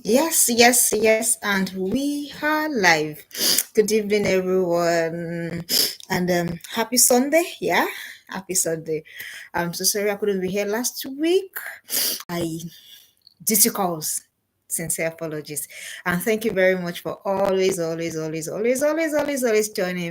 Yes, and we are live. Good evening, everyone, and happy Sunday. Yeah, happy Sunday. I'm so sorry I couldn't be here last week. I duty calls. Sincere apologies. And thank you very much for always joining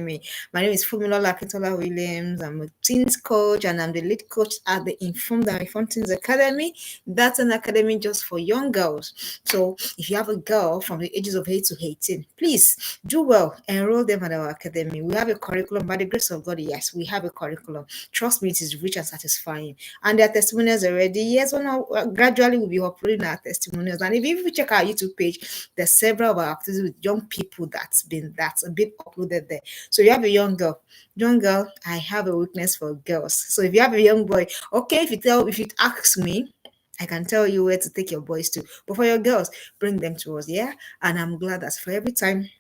me. My name is Funmilola Williams. I'm a teens coach and I'm the lead coach at the Informed and Informed Teens Academy. That's an academy just for young girls. So if you have a girl from the ages of 8 to 18, please do well, enroll them at our academy. We have a curriculum. By the grace of God, yes, we have a curriculum. Trust me, it is rich and satisfying. And their testimonials already. Yes, gradually we'll be uploading our testimonials. And if you check our YouTube page, there's several of our activities with young people that's been uploaded there. So you have a young girl, I have a weakness for girls. So if you have a young boy, okay, if you ask me, I can tell you where to take your boys to. But for your girls, bring them to us, yeah? And I'm glad that for every time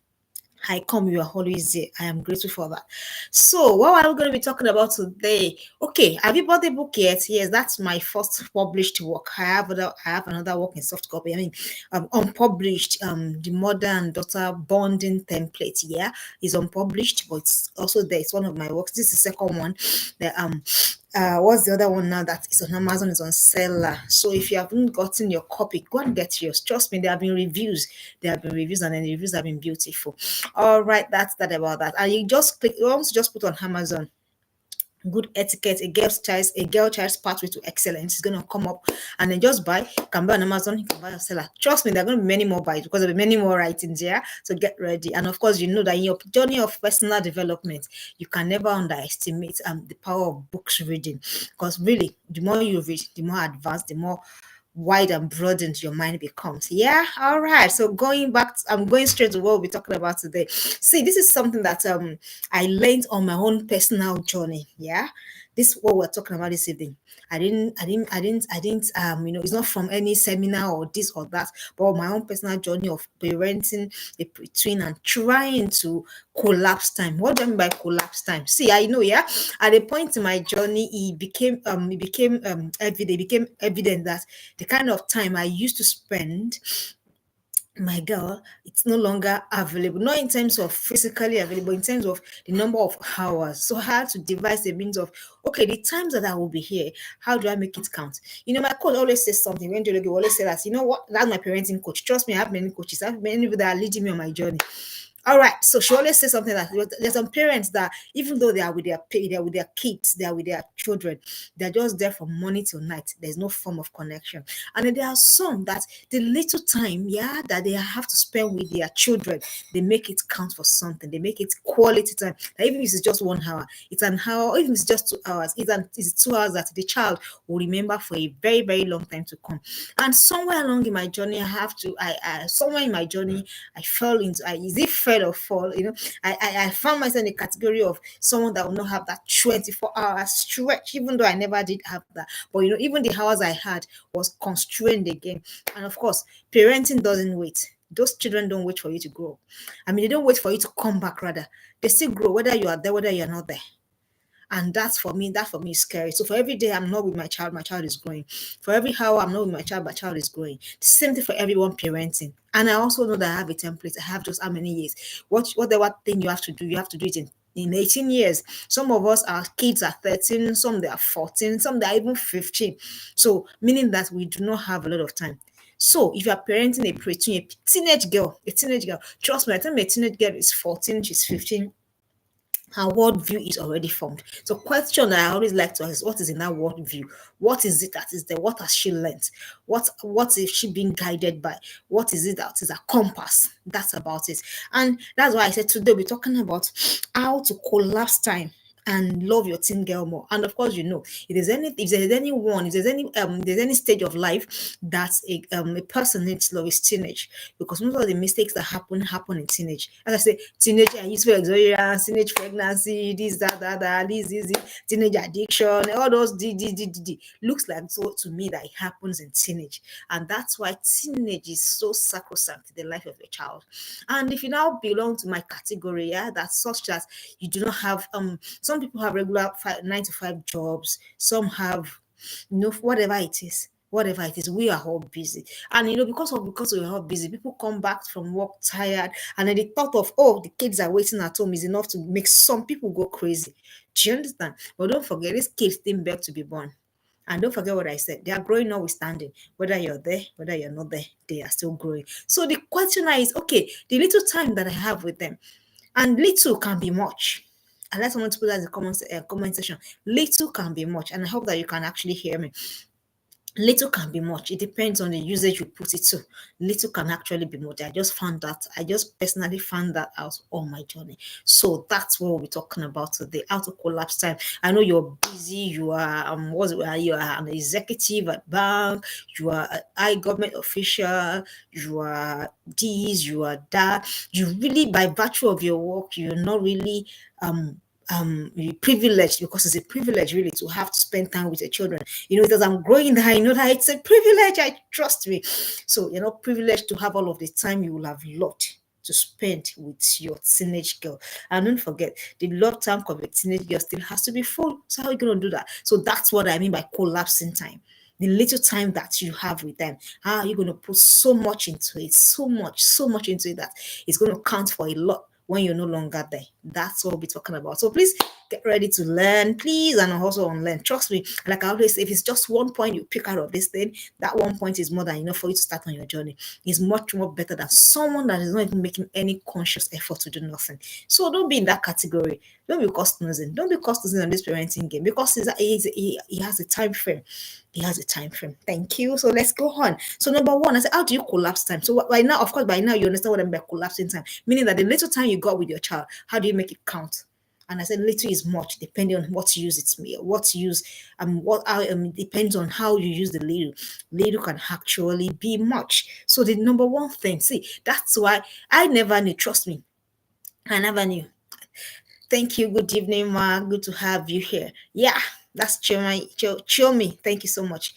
I come, you are always there. I am grateful for that. So, what are we going to be talking about today? Okay, have you bought the book yet? Yes, that's my first published work. I have another work in soft copy. I mean, unpublished. The mother and daughter bonding template. Yeah, is unpublished, but it's also there. It's one of my works. This is the second one. The what's the other one now that is on Amazon is on seller. So if you haven't gotten your copy, go and get yours. Trust me, there have been reviews. There have been reviews, and then the reviews have been beautiful. All right, that's that about that. And you just click, you want to just put on Amazon good etiquette, a girl child's pathway to excellence is gonna come up, and then just buy. You can buy on Amazon, you can buy on seller. Trust me, there are gonna be many more buys because there'll be many more writings here. So get ready. And of course, you know that in your journey of personal development, you can never underestimate the power of books reading. Because really, the more you read, the more advanced, the more wide and broadened your mind becomes. Yeah, all right. So I'm going straight to what we'll be talking about today. See, this is something that I learned on my own personal journey. Yeah. This what we're talking about this evening. It's not from any seminar or this or that, but my own personal journey of parenting a between and trying to collapse time. What do I mean by collapse time? See, I know, yeah. At a point in my journey, it became evident that the kind of time I used to spend my girl, it's no longer available, not in terms of physically available, in terms of the number of hours. So I had to devise a means of, okay, the times that I will be here, how do I make it count? You know, my coach always says something. When Jologi always say that, you know what, that's my parenting coach. Trust me, I have many coaches. I have many people that are leading me on my journey. All right. So she always says something that there's some parents that even though they are with their kids, they are with their children, they're just there from morning till night. There's no form of connection. And then there are some that the little time, yeah, that they have to spend with their children, they make it count for something. They make it quality time. Like even if it's just 1 hour, it's an hour, even if it's just 2 hours, it's 2 hours that the child will remember for a very, very long time to come. And somewhere along in my journey, somewhere in my journey, I fell into, is it fell or fall? You know, I found myself in the category of someone that will not have that 24-hour stretch, even though I never did have that. But you know, even the hours I had was constrained again. And of course, parenting doesn't wait. Those children don't wait for you to grow. I mean, they don't wait for you to come back, rather. They still grow, whether you are there, whether you're not there. And that for me is scary. So for every day I'm not with my child is growing. For every hour I'm not with my child is growing. The same thing for everyone parenting. And I also know that I have a template. I have just how many years. Whatever thing you have to do it in 18 years. Some of us, our kids are 13, some they are 14, some they are even 15. So meaning that we do not have a lot of time. So if you are parenting a preteen, a teenage girl, trust me, I tell me a teenage girl is 14, she's 15, her worldview is already formed. So, question that I always like to ask is, what is in that worldview? What is it that is there? What has she learned? What is she being guided by? What is it that is a compass? That's about it. And that's why I said today we're talking about how to collapse time and love your teen girl more. And of course, you know, if there's any stage of life that a person needs to love is teenage, because most of the mistakes that happen in teenage. As I say, teenage useful exuberance, teenage pregnancy, this, teenage addiction, all those looks like so to me that it happens in teenage, and that's why teenage is so sacrosanct in the life of a child. And if you now belong to my category, yeah, that's such that you do not have some people have regular 9 to 5 jobs, some have, you know, whatever it is. whatever it is, we are all busy. And because we're all busy, people come back from work tired, and then the thought of, oh, the kids are waiting at home is enough to make some people go crazy. Do you understand? But don't forget, these kids didn't beg to be born. And don't forget what I said. They are growing notwithstanding. Whether you're there, whether you're not there, they are still growing. So the question now is, okay, the little time that I have with them, and little can be much. I like someone to put that in the comment section. Little can be much, and I hope that you can actually hear me. Little can be much. It depends on the usage you put it to. Little can actually be much. I just personally found that out on my journey. So that's what we're talking about today. How to collapse time. I know you're busy. You are you are an executive at bank. You are a high government official. You are this. You are that. You really, by virtue of your work, you're not really privileged, because it's a privilege really to have to spend time with your children. Because I'm growing that, I know that it's a privilege. I trust me. So you're not privileged to have all of the time you will have loved to spend with your teenage girl. And don't forget, the love tank of a teenage girl still has to be full. So how are you going to do that? So that's what I mean by collapsing time. The little time that you have with them, how are you going to put so much into it, so much into it, that it's going to count for a lot when you're no longer there. That's what we'll be talking about. So please get ready to learn, please, and also unlearn. Trust me, like I always say, if it's just one point you pick out of this thing, that one point is more than enough for you to start on your journey. It's much more better than someone that is not even making any conscious effort to do nothing. So don't be in that category. Don't be customizing. Don't be customizing on this parenting game, because he has a time frame. He has a time frame. Thank you. So let's go on. So number one, I said, how do you collapse time? So by now, of course, by now you understand what I mean by collapsing time, meaning that the little time you got with your child, how do you make it count? And I said, little is much, depending on what use it's made, what use, depends on how you use the little. Little can actually be much. So the number one thing, see, that's why I never knew. Trust me, I never knew. Thank you. Good evening, Ma. Good to have you here. Yeah, that's Chiomi. Thank you so much.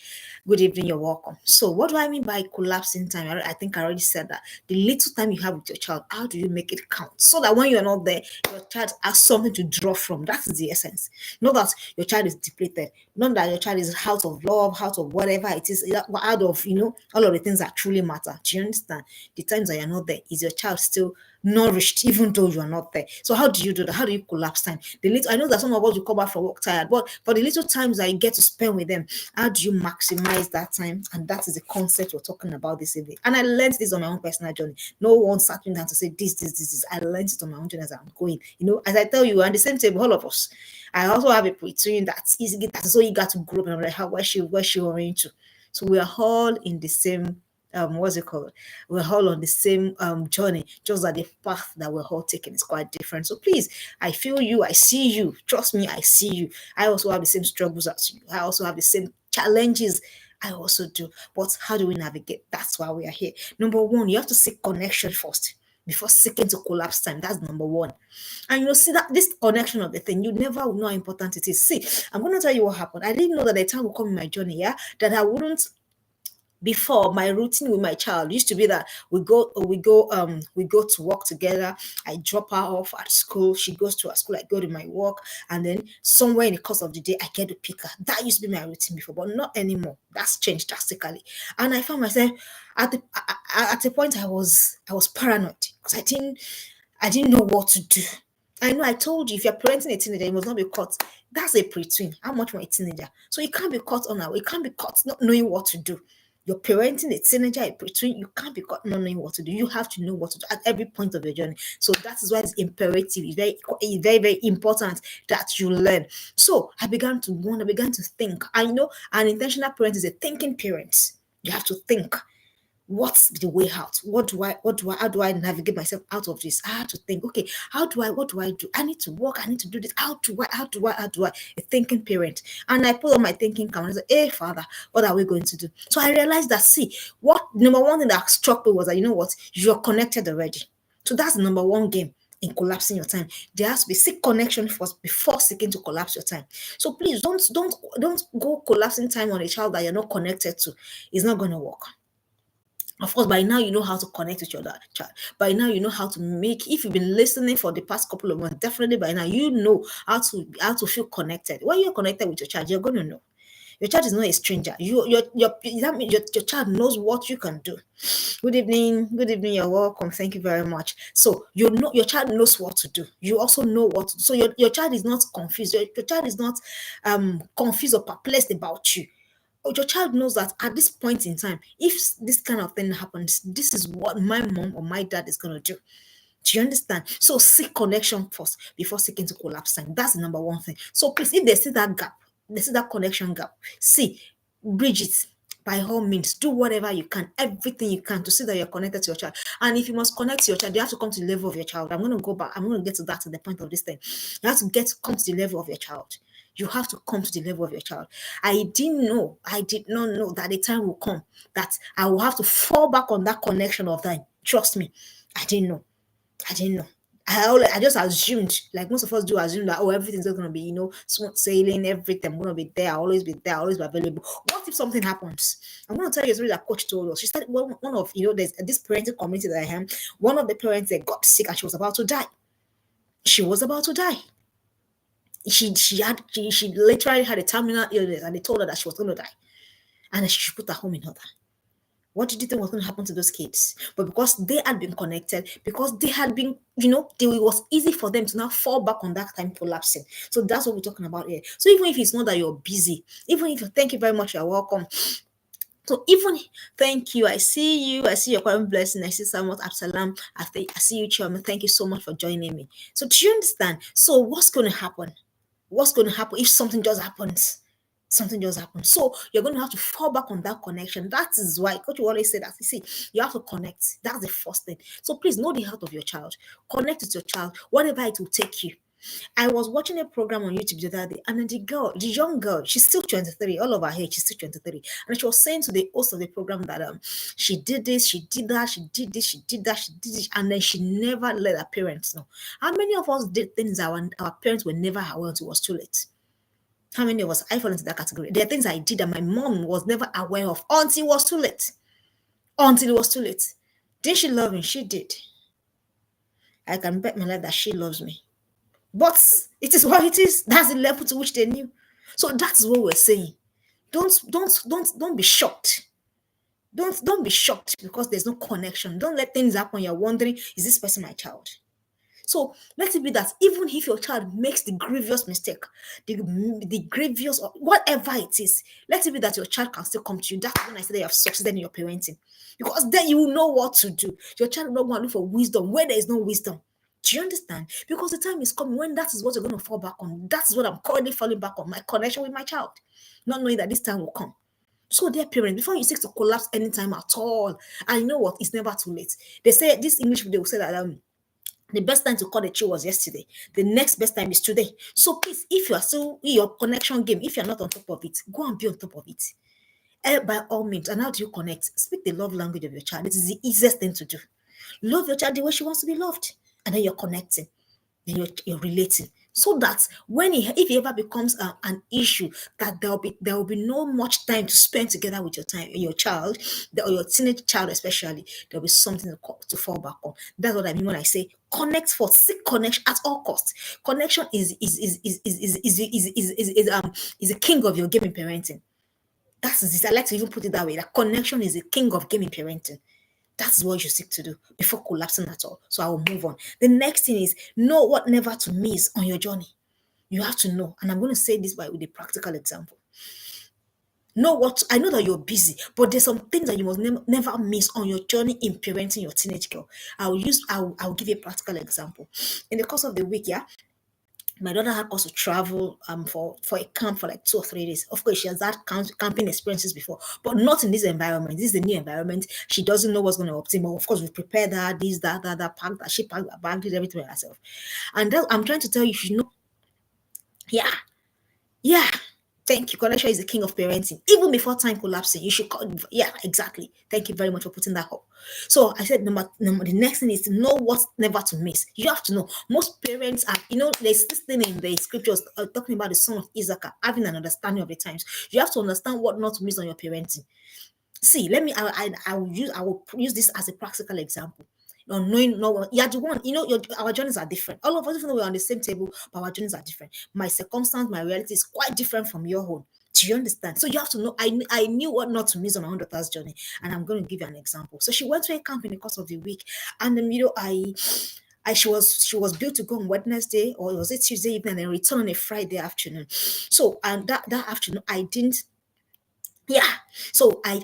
Good evening. You're welcome. So, what do I mean by collapsing time? I think I already said that. The little time you have with your child, how do you make it count? So that when you're not there, your child has something to draw from. That's the essence. Not that your child is depleted. Not that your child is out of love, out of whatever it is, out of, all of the things that truly matter. Do you understand? The times that you're not there, is your child still nourished even though you are not there? So how do you do that? How do you collapse time? I know that some of us will come back from work tired, but for the little times that you get to spend with them, how do you maximize that time? And that is the concept we're talking about this evening. And I learned this on my own personal journey. No one sat me down to say this. I learned it on my own journey as I'm going. As I tell you, we're on the same table, all of us. I also have a between that's easy, that's so eager to grow up, and I'm like, where's she oriented to? So we are all in the same what's it called? We're all on the same journey, just that the path that we're all taking is quite different. So please, I feel you, I see you. Trust me, I see you. I also have the same struggles as you. I also have the same challenges. I also do. But how do we navigate? That's why we are here. Number one, you have to seek connection first before seeking to collapse time. That's number one. And you'll see that this connection of the thing, you never will know how important it is. See, I'm going to tell you what happened. I didn't know that the time will come in my journey, that I wouldn't. Before, my routine with my child used to be that we go to work together. I drop her off at school, she goes to her school, I go to my work, and then somewhere in the course of the day I get to pick her. That used to be my routine before, but not anymore. That's changed drastically. And I found myself at a point I was paranoid, because I didn't know what to do. I know I told you, if you're parenting a teenager, you must not be caught. That's a preteen. How much more a teenager? So you can't be caught on it can't be caught not knowing what to do. You're parenting a teenager, a preteen, you can't be caught not knowing what to do. You have to know what to do at every point of your journey. So that is why it's imperative. It's very, very important that you learn. So I began to think. I know an intentional parent is a thinking parent. You have to think. What's the way out? How do I navigate myself out of this? I have to think, okay, what do I do? I need to work, I need to do this. How do I? A thinking parent. And I put on my thinking camera and I said, hey, Father, what are we going to do? So I realized that, number one thing that struck me was that, you're connected already. So that's the number one game in collapsing your time. There has to be seek connection first before seeking to collapse your time. So please don't go collapsing time on a child that you're not connected to. It's not going to work. Of course, by now you know how to connect with your child. By now you know how to make. If you've been listening for the past couple of months, definitely by now you know how to feel connected. When you're connected with your child, you're going to know. Your child is not a stranger. That means your child knows what you can do. Good evening. Good evening. You're welcome. Thank you very much. So you know your child knows what to do. You also know what to do. So your child is not confused. Your child is not confused or perplexed about you. Your child knows that at this point in time, if this kind of thing happens, this is what my mom or my dad is gonna do. Do you understand? So seek connection first before seeking to collapse time. That's the number one thing. So please, if they see that gap, they see that connection gap, see, bridge it. By all means, do whatever you can, everything you can to see that you're connected to your child. And if you must connect to your child, you have to come to the level of your child. I'm going to go back. I'm going to get to that at the point of this thing. You have to come to the level of your child. You have to come to the level of your child. I did not know that the time will come that I will have to fall back on that connection of time. Trust me, I didn't know. I didn't know. I just assumed, like most of us do, assume that everything's just gonna be smooth sailing, everything. I'm gonna be there, I'll always be there, I'll always be available. What if something happens? I'm gonna tell you a story that coach told us. She started one of there's this parenting community that I am. One of the parents that got sick and she was about to die. She was about to die. She literally had a terminal illness and they told her that she was gonna die. And she should put her home in order. What did you think was going to happen to those kids? But because they had been connected, because they had been, it was easy for them to now fall back on that time collapsing. So that's what we're talking about here. So even if it's not that you're busy, even if thank you very much, you're welcome. So even thank you, I see you, I see your current blessing, I see someone Absalam, I see you, Chairman. Thank you so much for joining me. So do you understand? So what's going to happen? What's going to happen if something just happens? Something just happened. So you're going to have to fall back on that connection. That is why coach will always say that. You see, you have to connect. That's the first thing. So please know the heart of your child. Connect with your child, whatever it will take you. I was watching a program on YouTube the other day, and the young girl, she's still 23, all of her age, she's still 23. And she was saying to the host of the program that she did this, she did that, she did this, she did that, she did this, and then she never let her parents know. How many of us did things our parents were never aware until it was too late? How many of us? I fall into that category. There are things I did that my mom was never aware of until it was too late. Until it was too late. Did she love me? She did. I can bet my life that she loves me. But it is what it is. That's the level to which they knew. So that's what we're saying. Don't be shocked. Don't be shocked because there's no connection. Don't let things happen. You're wondering, is this person my child? So let it be that even if your child makes the grievous mistake, the grievous or whatever it is, let it be that your child can still come to you. That's when I say that you have succeeded in your parenting. Because then you will know what to do. Your child will not want to look for wisdom where there is no wisdom. Do you understand? Because the time is coming when that is what you're going to fall back on. That's what I'm currently falling back on, my connection with my child. Not knowing that this time will come. So, dear parents, before you seek to collapse anytime at all, and you know what? It's never too late. They say this English video will say that the best time to cut the tree was yesterday. The next best time is today. So please, if you are still in your connection game, if you're not on top of it, go and be on top of it. By all means. And how do you connect? Speak the love language of your child. It is the easiest thing to do. Love your child the way she wants to be loved. And then you're connecting. Then you're relating. So that if it ever becomes an issue, that there will be no much time to spend together with your child, or your teenage child especially, there'll be something to fall back on. That's what I mean when I say connect first, seek connection at all costs. Connection is a king of your gaming parenting. That's this. I like to even put it that way. That connection is a king of gaming parenting. That's what you seek to do before collapsing at all. So I will move on. The next thing is know what never to miss on your journey. You have to know. And I'm going to say this with a practical example. I know that you're busy, but there's some things that you must never miss on your journey in parenting your teenage girl. I'll give you a practical example. In the course of the week, my daughter had also travel for a camp for like 2 or 3 days. Of course, she has had camping experiences before, but not in this environment. This is a new environment. She doesn't know what's going to obtain. But of course, we prepared her this, that, packed that. She packed her bag, did everything by herself. And I'm trying to tell you, yeah. Thank you. Connection is the king of parenting. Even before time collapsing, you should call. Yeah, exactly. Thank you very much for putting that up. So I said, the next thing is to know what never to miss. You have to know. Most parents are, there's this thing in the scriptures talking about the son of Issachar having an understanding of the times. You have to understand what not to miss on your parenting. See, I will use this as a practical example. Knowing you're the one, our journeys are different. All of us, even though we're on the same table, but our journeys are different. My circumstance, my reality is quite different from your own. Do Do you understand? So you have to know. I knew what not to miss on my own daughter's journey, and I'm going to give you an example. So she went to a camp in the course of the week, and she was built to go on Wednesday, or was it Tuesday evening, and then return on a Friday afternoon. So and that afternoon I didn't. Yeah. So I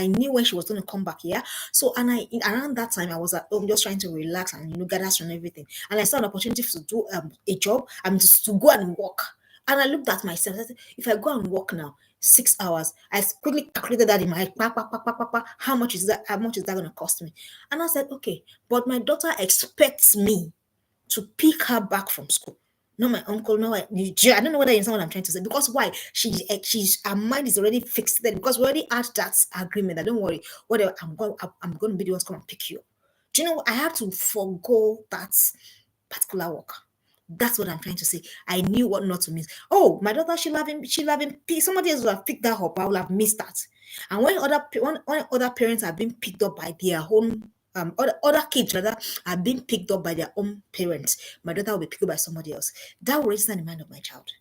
knew when she was going to come back. Yeah. So and around that time I was at home just trying to relax and gather and everything. And I saw an opportunity to do a job. To go and work. And I looked at myself. I said, if I go and work now, 6 hours, I quickly calculated that in my head. How much is that? How much is that going to cost me? And I said, okay, but my daughter expects me to pick her back from school. Not my uncle, no, I don't know whether you understand what I'm trying to say. Because why? She's her mind is already fixed there because we already had that agreement that don't worry, whatever I'm going to be the one to come and pick you up. Do you know I have to forego that particular work? That's what I'm trying to say. I knew what not to miss. Oh, my daughter, she somebody else would have picked that up. I would have missed that. And when other parents are being picked up by their own other kids rather are being picked up by their own parents, my daughter will be picked up by somebody else. That will register in the mind of my child.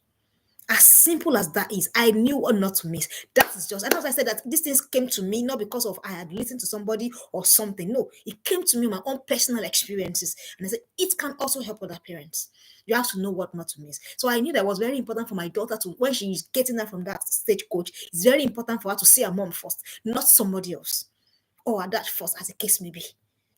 As simple as that is, I knew what not to miss. That is just, and as I said, that these things came to me not because of I had listened to somebody or something. No, it came to me my own personal experiences, and I said it can also help other parents. You have to know what not to miss. So I knew that was very important for my daughter to, when she's getting that from that stagecoach, it's very important for her to see her mom first, not somebody else, or her dad first, as the case may be.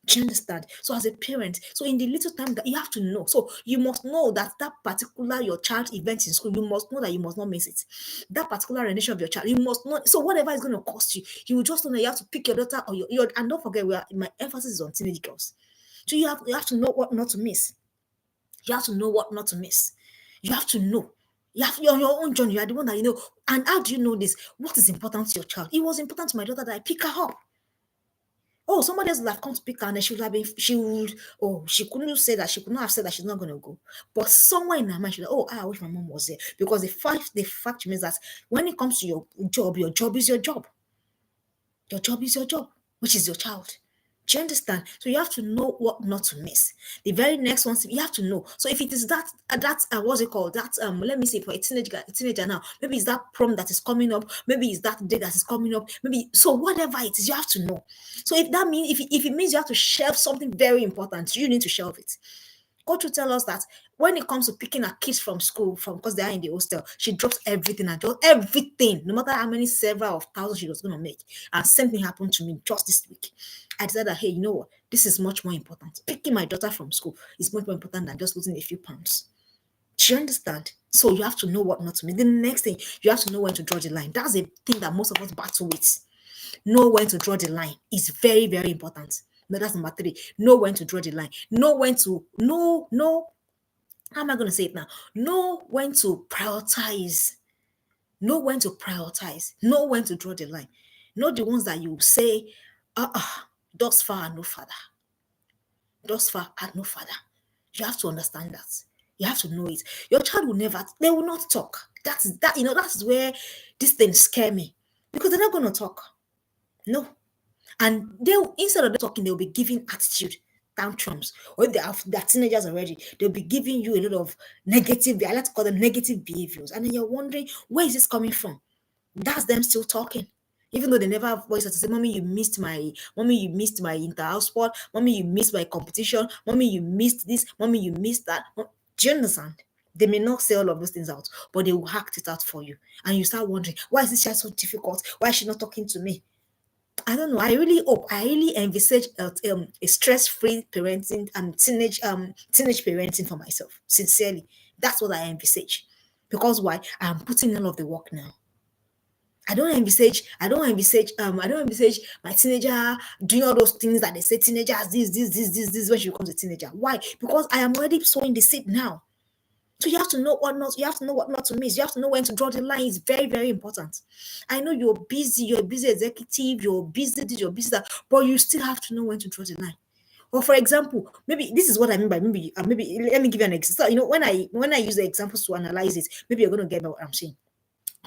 Do you understand? So as a parent, so in the little time that you have to know, so you must know that that particular your child event in school, you must know that you must not miss it. That particular rendition of your child, you must not. So whatever is going to cost you, you will just know that you have to pick your daughter or your and don't forget, my emphasis is on teenage girls. So you have to know what not to miss. You have to know what not to miss. You have to know. You're on your own journey. You are the one that you know. And how do you know this? What is important to your child? It was important to my daughter that I pick her up. Oh, somebody else would have come to pick her and then she couldn't say that, she could not have said that she's not going to go. But somewhere in her mind, she's like, oh, I wish my mom was there. Because the fact means that when it comes to your job is your job. Your job is your job, which is your child. Do you understand? So you have to know what not to miss. The very next one, you have to know. So if it is what's it called? That let me say for a teenager now, maybe it's that prom that is coming up, maybe it's that day that is coming up, maybe so whatever it is, you have to know. So if that means if it means you have to shelve something very important, you need to shelve it. Coach will tell us that when it comes to picking her kids from school, from because they are in the hostel, she drops everything and does everything, no matter how many several of thousands she was going to make. And same thing happened to me just this week. I decided that, hey, you know what? This is much more important. Picking my daughter from school is much more important than just losing a few pounds. Do you understand? So you have to know what not to make. The next thing, you have to know when to draw the line. That's a thing that most of us battle with. Know when to draw the line is very, very important. No, that's number 3. Know when to draw the line. Know when to how am I going to say it now? Know when to prioritize. Know when to prioritize. Know when to draw the line. Know the ones that you say, thus far and no further. Thus far and no further. You have to understand that. You have to know it. Your child they will not talk. That's where these things scare me. Because they're not going to talk. No. And instead of them talking, they'll be giving attitude, tantrums. Or if they're teenagers already, they'll be giving you a lot of negative, I like to call them negative behaviors. And then you're wondering, where is this coming from? That's them still talking. Even though they never have voice to say, mommy, you missed my inter-house sport, mommy, you missed my competition, mommy, you missed this, mommy, you missed that. Do you understand? They may not say all of those things out, but they will act it out for you. And you start wondering, why is this child so difficult? Why is she not talking to me? I don't know. I really envisage a stress-free parenting and teenage parenting for myself. Sincerely, that's what I envisage. Because why? I'm putting in all of the work now. I don't envisage my teenager doing all those things that they say teenagers this when she becomes a teenager. Why? Because I am already sowing the seed now. So you have to know what not to miss. You have to know when to draw the line. It's very, very important. I know you're busy, you're a busy executive, you're busy this, you're busy that, but you still have to know when to draw the line. Or for example, maybe this is what I mean by maybe let me give you an example. So, when I use the examples to analyze it, maybe you're gonna get what I'm saying.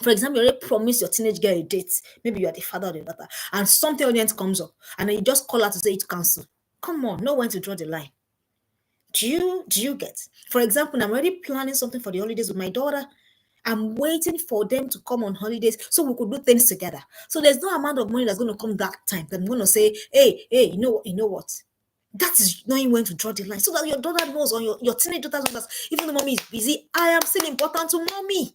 For example, you already promised your teenage girl a date. Maybe you are the father or the daughter, and something urgent comes up, and then you just call her to say it cancel. Come on, know when to draw the line. Do you get? For example, I'm already planning something for the holidays with my daughter, I'm waiting for them to come on holidays so we could do things together. So there's no amount of money that's going to come that time that I'm going to say, hey, you know what? That is knowing when to draw the line so that your daughter knows, or your teenage daughter knows that even though mommy is busy, I am still important to mommy.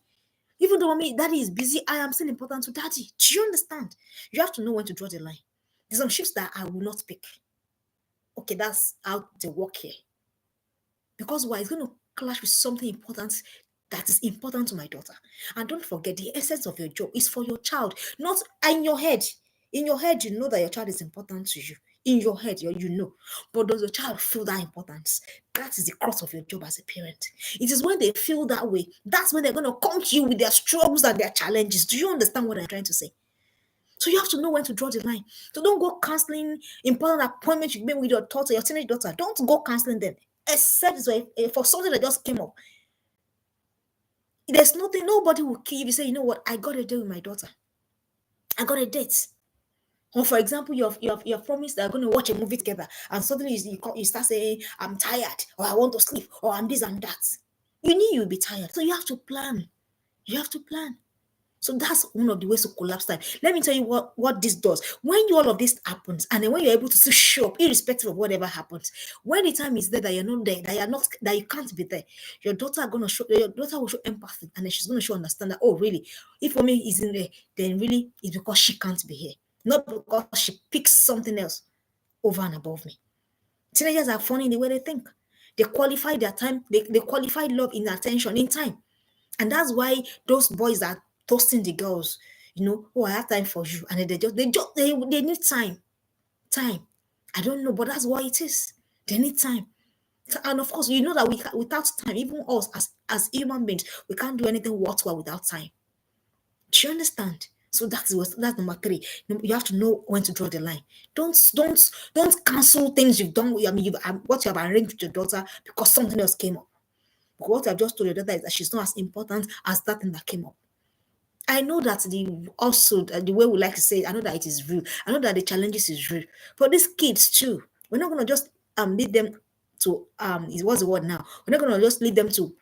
Even though mommy, daddy is busy, I am still important to daddy. Do you understand? You have to know when to draw the line. There's some shifts that I will not pick. Okay, that's how they work here. Because why? It's going to clash with something important that is important to my daughter. And don't forget, the essence of your job is for your child, not in your head. In your head, you know that your child is important to you. In your head, you know. But does your child feel that importance? That is the crux of your job as a parent. It is when they feel that way, that's when they're going to come to you with their struggles and their challenges. Do you understand what I'm trying to say? So you have to know when to draw the line. So don't go canceling important appointments you made with your daughter, your teenage daughter. Don't go canceling them, except for something that just came up. There's nothing, nobody will kill if you say, you know what, I got a date with my daughter. I got a date. Or for example, you've promised they're going to watch a movie together, and suddenly you start saying, I'm tired, or I want to sleep, or I'm this and that. You knew you'll be tired. So you have to plan. You have to plan. So that's one of the ways to collapse time. Let me tell you what this does. When all of this happens, and then when you're able to still show up, irrespective of whatever happens, when the time is there that you're not there, that you can't be there, your daughter will show empathy, and then she's gonna show understand that, oh really, if mommy isn't there, then really it's because she can't be here, not because she picks something else over and above me. Teenagers are funny in the way they think. They qualify their time, they qualify love in attention, in time. And that's why those boys are toasting the girls, oh, I have time for you. And then they need time. Time. I don't know, but that's what it is. They need time. And of course, you know that without time, even us as human beings, we can't do anything worthwhile without time. Do you understand? So that's number three. You have to know when to draw the line. Don't cancel things you've done. I mean, what you have arranged with your daughter because something else came up. But what I've just told your daughter is that she's not as important as that thing that came up. I know that the way we like to say it, I know that it is real. I know that the challenges is real. But these kids too, we're not gonna just lead them to what's the word now? We're not gonna just lead them to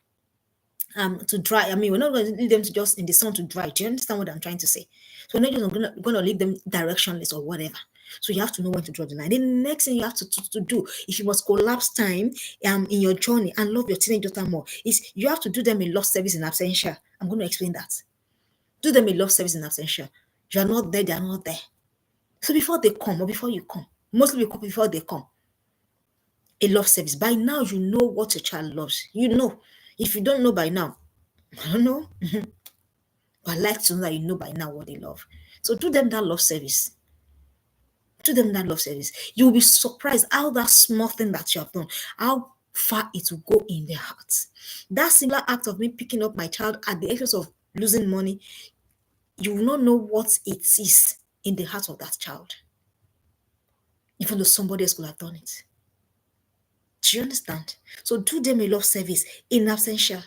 dry. I mean, we're not gonna lead them to just in the sun to dry. Do you understand what I'm trying to say? So we're not just gonna leave them directionless or whatever. So you have to know when to draw the line. The next thing you have to do, if you must collapse time in your journey and love your teenage daughter more, is you have to do them a love service in absentia. I'm going to explain that. Do them a love service in absentia. You are not there, they are not there. So before they come or before you come, mostly before they come, a love service. By now, you know what your child loves. You know. If you don't know by now, I don't know. But I like to know that you know by now what they love. So do them that love service. Do them that love service. You'll be surprised how that small thing that you have done, how far it will go in their hearts. That similar act of me picking up my child at the expense of losing money, you will not know what it is in the heart of that child, even though somebody else could have done it. Do you understand? So do them a love service in absentia.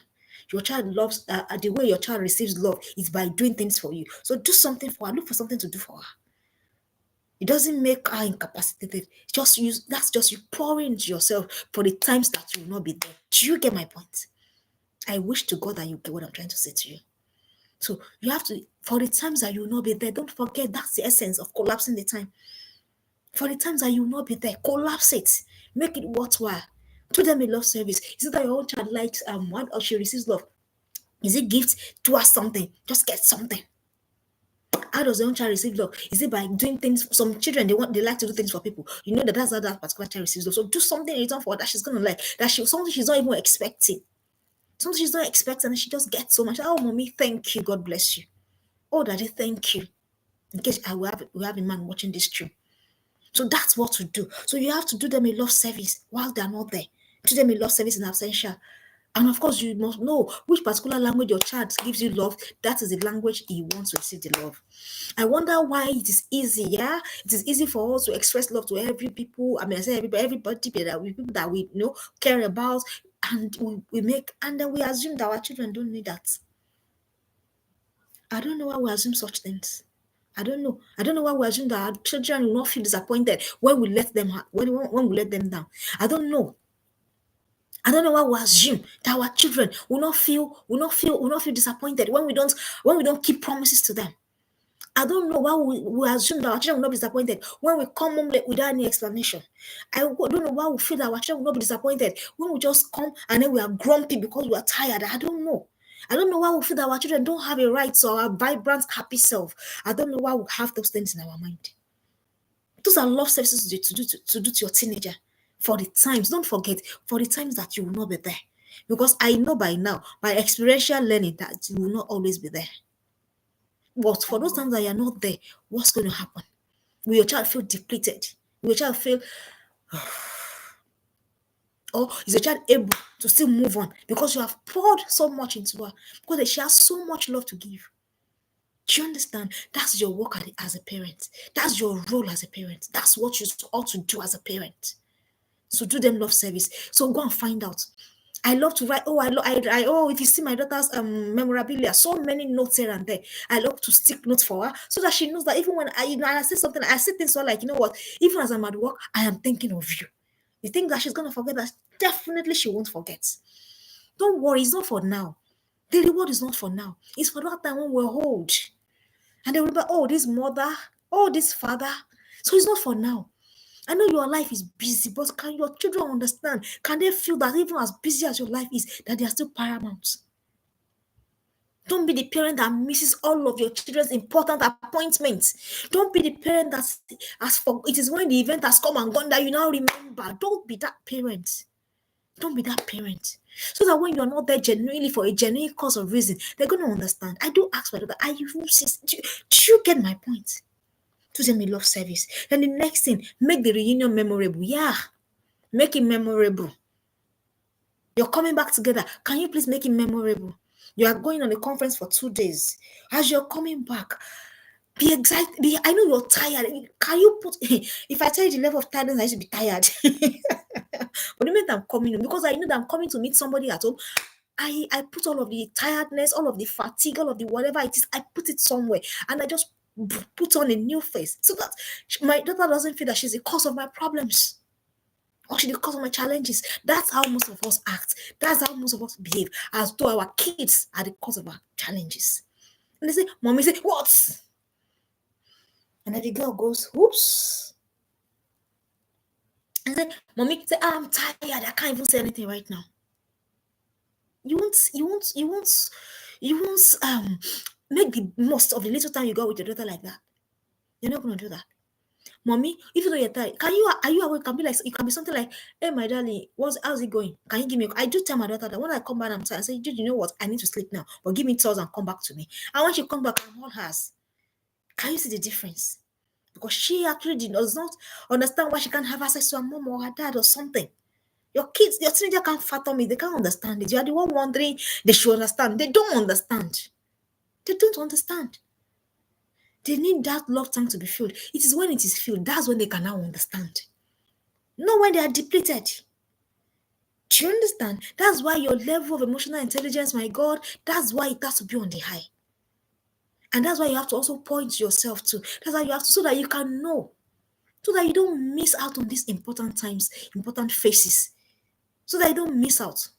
Your child loves the way your child receives love is by doing things for you. So do something for her. Look for something to do for her. It doesn't make her incapacitated. That's just you pouring into yourself for the times that you will not be there. Do you get my point? I wish to God that you get what I'm trying to say to you. So you have to, for the times that you will not be there, don't forget that's the essence of collapsing the time. For the times that you will not be there, collapse it. Make it worthwhile. Do them a love service. Is it that your own child likes one or she receives love? Is it gift? Do her something. Just get something. How does your own child receive love? Is it by doing things? Some children they like to do things for people. You know that's how that particular child receives love. So do something in return for that she's gonna like. Something she's not even expecting. Something she's not expecting, and she just gets so much. Oh, mommy, thank you. God bless you. Oh, daddy, thank you. In case we have a man watching this stream. So that's what to do. So you have to do them a love service while they're not there. Do them a love service in absentia. And of course, you must know which particular language your child gives you love. That is the language he wants to receive the love. I wonder why it is easy. Yeah, it is easy for us to express love to every people. I mean, I say everybody that we people that we care about, and we make, and then we assume that our children don't need that. I don't know why we assume such things. I don't know. I don't know why we assume that our children will not feel disappointed when we let them when we let them down. I don't know. I don't know why we assume that our children will not feel disappointed when we don't keep promises to them. I don't know why we assume that our children will not be disappointed when we come home late without any explanation. I don't know why we feel that our children will not be disappointed when we just come and then we are grumpy because we are tired. I don't know. I don't know why we feel that our children don't have a right to our vibrant, happy self. I don't know why we have those things in our mind. Those are love services to do to your teenager. For the times, don't forget, for the times that you will not be there. Because I know by now, by experiential learning, that you will not always be there. But for those times that you're not there, what's going to happen? Will your child feel depleted? Will your child feel, or is your child able to still move on because you have poured so much into her? Because she has so much love to give. Do you understand? That's your work as a parent. That's your role as a parent. That's what you ought to do as a parent. So do them love service. So go and find out. I love to write. If you see my daughter's memorabilia, so many notes here and there. I love to stick notes for her so that she knows that even when I say something, I say things so like, you know what, even as I'm at work, I am thinking of you. You think that she's gonna forget that? Definitely she won't forget. Don't worry, it's not for now. The reward is not for now. It's for that time when we're old. And they will remember, oh, this mother, oh, this father. So it's not for now. I know your life is busy, but can your children understand? Can they feel that even as busy as your life is, that they are still paramount? Don't be the parent that misses all of your children's important appointments. Don't be the parent that, as for it is when the event has come and gone that you now remember. Don't be that parent. Don't be that parent. So that when you're not there genuinely for a genuine cause of reason, they're going to understand. I do ask my daughter, do you get my point? To them, a love service. Then the next thing, make the reunion memorable. Yeah, make it memorable. You're coming back together. Can you please make it memorable? You are going on a conference for 2 days. As you're coming back, be excited. I know you're tired. Can you put? If I tell you the level of tiredness, I should be tired. But the minute I'm coming home, because I know that I'm coming to meet somebody at home, I put all of the tiredness, all of the fatigue, all of the whatever it is, I put it somewhere, and I just put on a new face so that my daughter doesn't feel that she's the cause of my problems or she's the cause of my challenges. That's how most of us act. That's how most of us behave, as though our kids are the cause of our challenges. And they say, Mommy, say, what? And then the girl goes, oops. And then Mommy say, I'm tired. I can't even say anything right now. You won't make the most of the little time you go with your daughter like that. You're not gonna do that. Mommy, even though you're tired, are you awake? It can be something like, hey my darling, how's it going? Can you give me I do tell my daughter that when I come back, I'm tired. I say, dude, you know what? I need to sleep now, but give me tours and come back to me. And when she come back, I'm all hers. Can you see the difference? Because she actually does not understand why she can't have access to her mom or her dad or something. Your teenager can't fathom it. They can't understand it. You are the one wondering they should understand. They don't understand. They don't understand. They need that love tank to be filled. It is when it is filled, that's when they can now understand. Not when they are depleted. Do you understand? That's why your level of emotional intelligence, my God, that's why it has to be on the high. And that's why you have to also point yourself to. That's why you have to, so that you can know. So that you don't miss out on these important times, important phases. So that you don't miss out.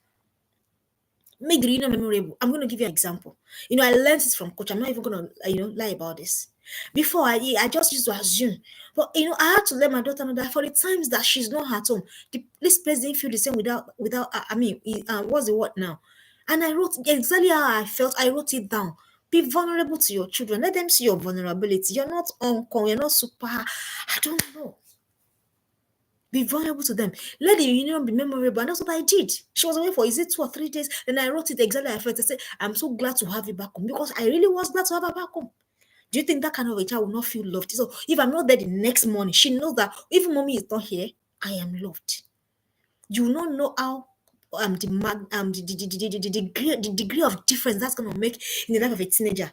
Make the reunion memorable. I'm going to give you an example. I learned it from coach. I'm not even going to, lie about this. Before, I just used to assume. But, I had to let my daughter know that for the times that she's not at home, this place didn't feel the same without what's the word now? And I wrote exactly how I felt. I wrote it down. Be vulnerable to your children. Let them see your vulnerability. You're not uncle. You're not super. I don't know. Be vulnerable to them. Let the reunion be memorable. And that's what I did. She was away for, is it 2 or 3 days? Then I wrote it exactly how I felt. I said, I'm so glad to have you back home, because I really was glad to have her back home. Do you think that kind of a child will not feel loved? So if I'm not there the next morning, she knows that even mommy is not here, I am loved. You will not know how the degree of difference that's going to make in the life of a teenager.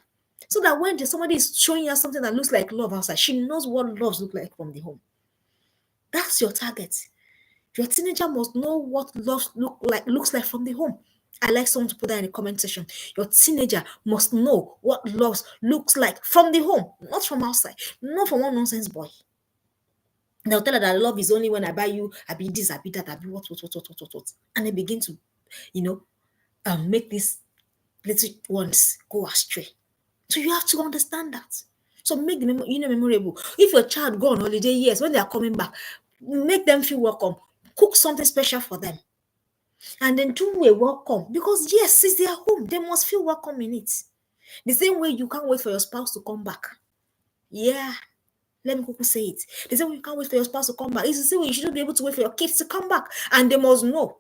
So that when somebody is showing her something that looks like love outside, she knows what love looks like from the home. That's your target. Your teenager must know what love looks like from the home. I like someone to put that in the comment section. Your teenager must know what love looks like from the home, not from outside, not from one nonsense boy. They'll tell her that love is only when I buy you, I be this, I be that, I be what. And they begin to, you know, make these little ones go astray. So you have to understand that. So make the memorable. If your child go on holiday, yes, when they are coming back, make them feel welcome. Cook something special for them. And then do a welcome. Because yes, it's their home. They must feel welcome in it. The same way you can't wait for your spouse to come back. Yeah. Let me say it. The same way you can't wait for your spouse to come back. It's the same way you shouldn't be able to wait for your kids to come back. And they must know.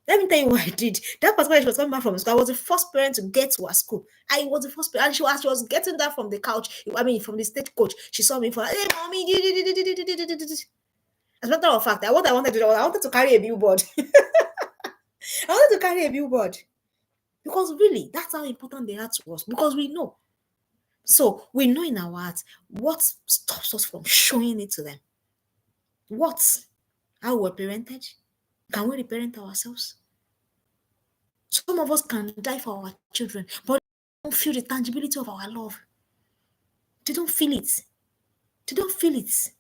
Let me tell you what I did. That particular she was coming back from school. I was the first parent to get to her school. I was the first parent. And she was getting that from the couch. I mean, from the stage coach. She saw me for, hey, mommy. As a matter of fact, what I wanted to do, I wanted to carry a billboard. I wanted to carry a billboard. Because really, that's how important they are to us. Because we know. So we know in our hearts what stops us from showing it to them. What? How we're parented? Can we reparent ourselves? Some of us can die for our children, but they don't feel the tangibility of our love. They don't feel it. They don't feel it.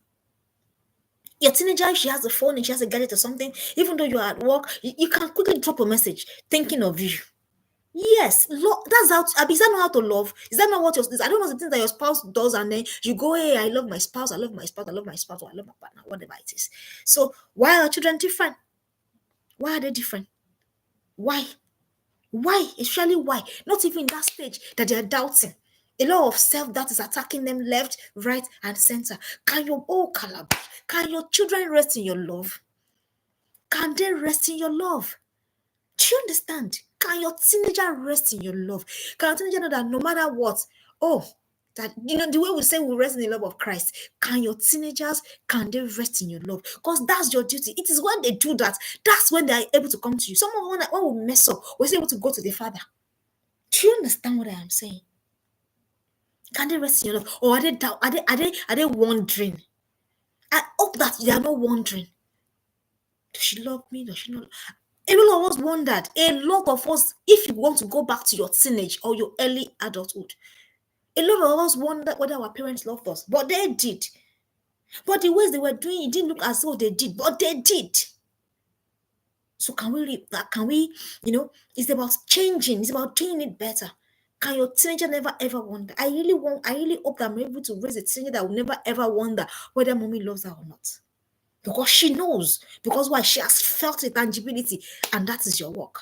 Your teenager, if she has a phone and she has a gadget or something, even though you're at work, you can quickly drop a message thinking of you. Yes, that's how. Is that not how to love? Is that not what I don't know the things that your spouse does, and then you go, hey, I love my spouse, I love my spouse, I love my spouse, or I love my partner, whatever it is. So why are children different? Why are they different? Why? Why? Especially why? Not even in that stage that they are doubting. A lot of self-doubt is attacking them left, right, and center. Can your children rest in your love? Can they rest in your love? Do you understand? Can your teenager rest in your love? Can your teenager know that no matter what, that the way we say we rest in the love of Christ, can your teenagers, can they rest in your love? Because that's your duty. It is when they do that, that's when they are able to come to you. Some of them, when we mess up, we're able to go to the Father. Do you understand what I am saying? Can they rest in your love? Or are they wondering? I hope that they are not wondering. Does she love me? Does she not? A lot of us wondered. A lot of us, if you want to go back to your teenage or your early adulthood, a lot of us wondered whether our parents loved us. But they did. But the ways they were doing, it didn't look as though they did. But they did. So can we, it's about changing. It's about doing it better. Can your teenager never ever wonder? I really hope that I'm able to raise a teenager that will never ever wonder whether mommy loves her or not. Because she knows. Because why? She has felt the tangibility. And that is your work.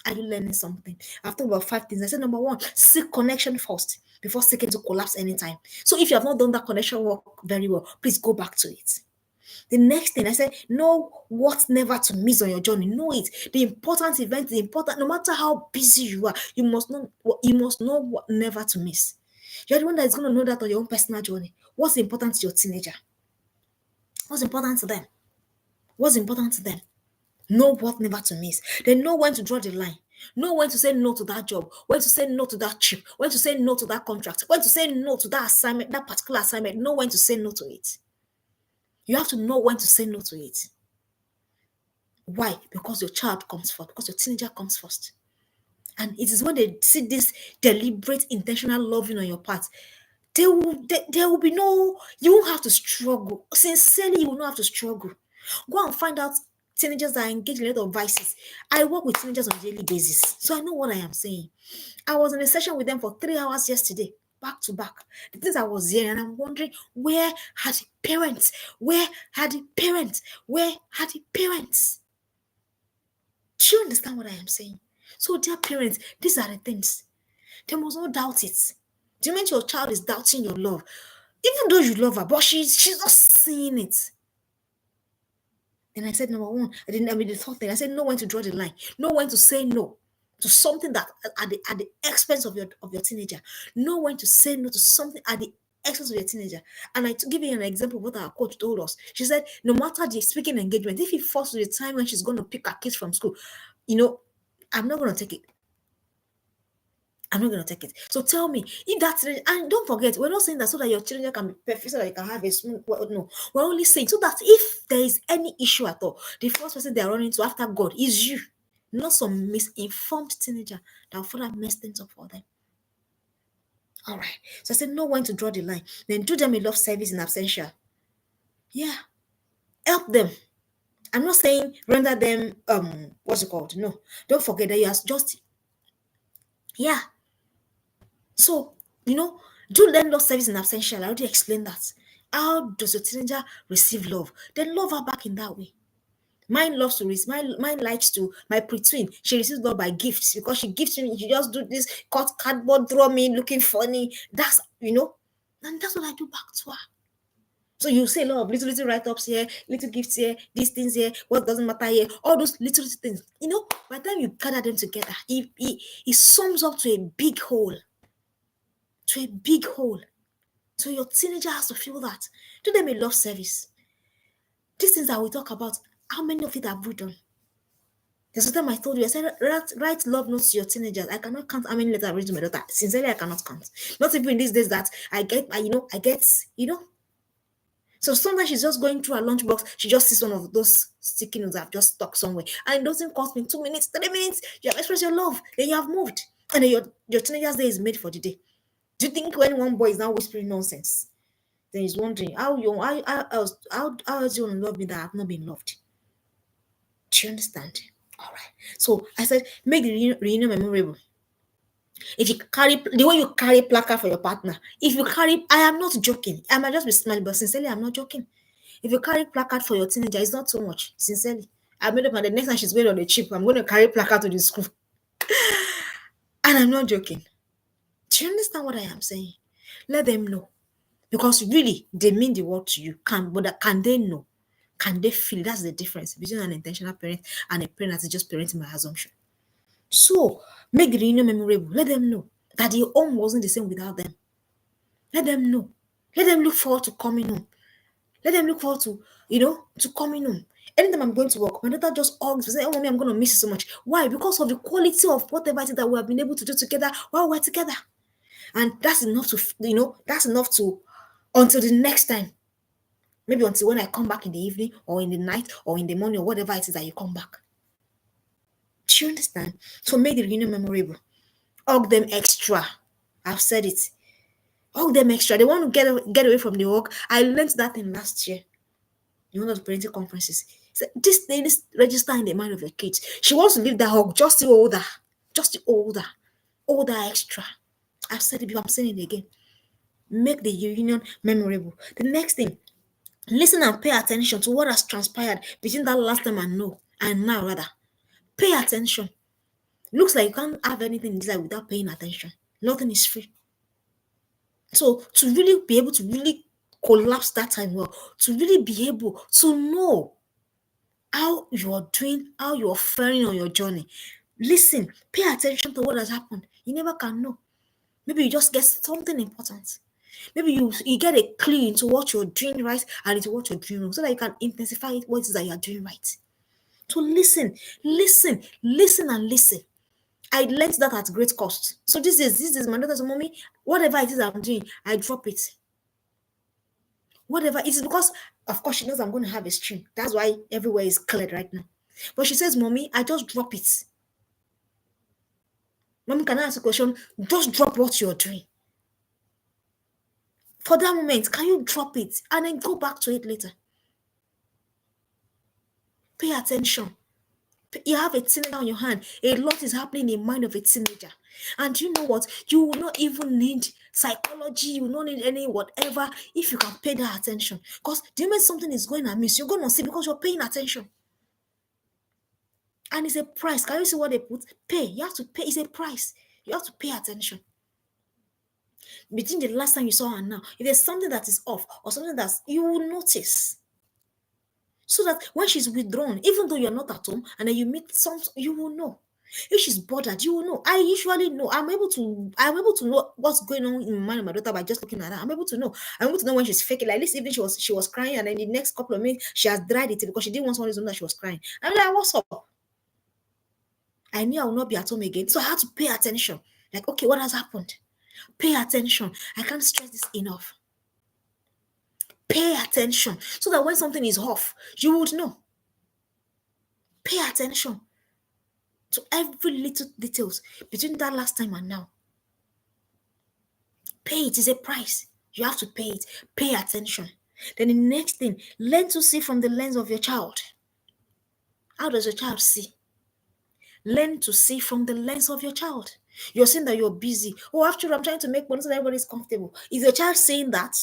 Are you learning something? I've talked about 5 things. I said, number 1, seek connection first before seeking to collapse anytime. So if you have not done that connection work very well, please go back to it. The next thing I said, know what never to miss on your journey. Know it. The important event, no matter how busy you are, you must know what never to miss. You're the one that is going to know that on your own personal journey. What's important to your teenager? What's important to them? What's important to them? Know what never to miss. They know when to draw the line. Know when to say no to that job, when to say no to that trip, when to say no to that contract, when to say no to that assignment, that particular assignment. Know when to say no to it. You have to know when to say no to it. Why? Because your child comes first, because your teenager comes first. And it is when they see this deliberate, intentional loving on your part, there will be no, you won't have to struggle. Sincerely, you will not have to struggle. Go and find out teenagers that are engaged in a lot of vices. I work with teenagers on a daily basis, so I know what I am saying. I was in a session with them for 3 hours yesterday, back to back. The things I was hearing, and I'm wondering, where had the parents? Where had the parents? Where had the parents? Do you understand what I am saying? So, dear parents, these are the things. They must not doubt it. Do you mean your child is doubting your love? Even though you love her, but she's not seeing it. Then I said, number 1, the third thing, I said, know when to draw the line. Know when to say no to something that at the expense of your teenager. Know when to say no to something at the expense of your teenager. And I to give you an example of what our coach told us. She said, no matter the speaking engagement, if it falls to the time when she's going to pick her kids from school, I'm not going to take it. I'm not going to take it. So tell me, if that's, and don't forget, we're not saying that so that your children can be perfect, so that you can have a smooth, no. We're only saying so that if there is any issue at all, the first person they're running to after God is you, not some misinformed teenager that will further mess things up for them. All right. So I said, know when to draw the line. Then do them a love service in absentia. Yeah. Help them. I'm not saying render them what's it called? No. Don't forget that you are just, yeah. So, do learn love service in absentia. I already explained that. How does your teenager receive love? Then love her back in that way. Mine loves to receive. Mine likes to. My pre-twin, she receives love by gifts because she gives me. She just do this, cut cardboard, draw me, looking funny. That's and that's what I do back to her. So you say a lot of little write-ups here, little gifts here, these things here, what doesn't matter here, all those little things. By the time you gather them together, it sums up to a big whole. To a big hole. So your teenager has to feel that. Do them a love service. These things that we talk about, how many of it have we done? There's a time I told you, I said, write love notes to your teenagers. I cannot count how many letters I've written to my daughter. Sincerely, I cannot count. Not even in these days that So sometimes she's just going through her lunchbox. She just sees one of those sticky notes that have just stuck somewhere. And it doesn't cost me 2 minutes, 3 minutes. You have expressed your love. Then you have moved. And then your teenager's day is made for the day. Do you think when one boy is now whispering nonsense, then he's wondering how else you want to love me that I have not been loved? Do you understand? All right. So I said, make the reunion memorable. If you carry the way you carry placard for your partner, if you carry, I am not joking. I might just be smiling, but sincerely, I'm not joking. If you carry placard for your teenager, it's not too much. Sincerely, I made up, and the next time she's going on the trip, I'm going to carry placard to the school, and I'm not joking. Do you understand what I am saying? Let them know. Because really, they mean the word to you. But can they know? Can they feel? That's the difference between an intentional parent and a parent that is just parenting by assumption. So, make the reunion memorable. Let them know that the home wasn't the same without them. Let them know. Let them look forward to coming home. Let them look forward to coming home. Anytime I'm going to work, my daughter just hugs me, say, "Oh, mommy, I'm going to miss you so much." Why? Because of the quality of whatever it is that we have been able to do together while we're together. And that's enough to until the next time. Maybe until when I come back in the evening or in the night or in the morning or whatever it is that you come back. Do you understand? So make the reunion memorable. Hug them extra. I've said it. Hug them extra. They want to get away from the hug. I learned that in last year in one of the parenting conferences. So this thing is register in the mind of your kids. She wants to leave that hug just to hold her. Just to hold her. Hold her extra. I've said it before, I'm saying it again. Make the reunion memorable. The next thing, listen and pay attention to what has transpired between that last time and now rather. Pay attention. Looks like you can't have anything in this life without paying attention. Nothing is free. So to really be able to really collapse that time well, to really be able to know how you're doing, how you're faring on your journey. Listen, pay attention to what has happened. You never can know. Maybe you just get something important. Maybe you get a clue into what you're doing right and into what you're doing wrong so that you can intensify what it is that you're doing right. So listen, and listen. I learned that at great cost. So this is my daughter's mommy. Whatever it is I'm doing, I drop it. Whatever it is, because of course she knows I'm going to have a stream. That's why everywhere is cleared right now. But she says, "Mommy, I just drop it." Mommy, can I ask a question? Just drop what you're doing. For that moment, can you drop it and then go back to it later? Pay attention. You have a teenager on your hand. A lot is happening in the mind of a teenager. And you know what? You will not even need psychology. You will not need any whatever if you can pay that attention. Because the moment something is going amiss, you're going to see because you're paying attention. And it's a price. Can you see what they put? Pay. You have to pay. It's a price. You have to pay attention. Between the last time you saw her and now, if there's something that is off or something that you will notice. So that when she's withdrawn, even though you're not at home, and then you meet some, you will know. If she's bothered, you will know. I usually know. I'm able to know what's going on in the mind of my daughter by just looking at her. I'm able to know. I'm able to know when she's faking. Like this evening, she was crying, and then the next couple of minutes, she has dried it because she didn't want someone to know that she was crying. I'm like, what's up? I knew I would not be at home again. So I had to pay attention. Like, okay, what has happened? Pay attention. I can't stress this enough. Pay attention so that when something is off, you would know. Pay attention to every little details between that last time and now. Pay it is a price. You have to pay it. Pay attention. Then the next thing, learn to see from the lens of your child. How does your child see? Learn to see from the lens of your child. You're saying that you're busy. Oh, after all, I'm trying to make money so that everybody's comfortable. Is your child saying that?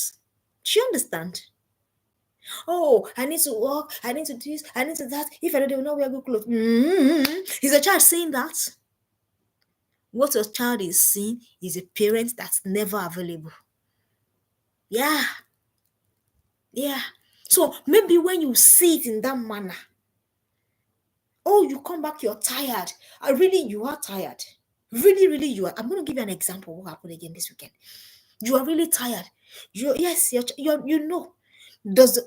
Do you understand? Oh, I need to work. I need to do this. I need to that. If I don't even know wear good clothes. Is your child saying that? What your child is seeing is a parent that's never available. Yeah. Yeah. So maybe when you see it in that manner, oh, you come back, you're tired. Really, you are tired. Really, really, you are. I'm going to give you an example of what happened again this weekend. You are really tired. Yes, you know.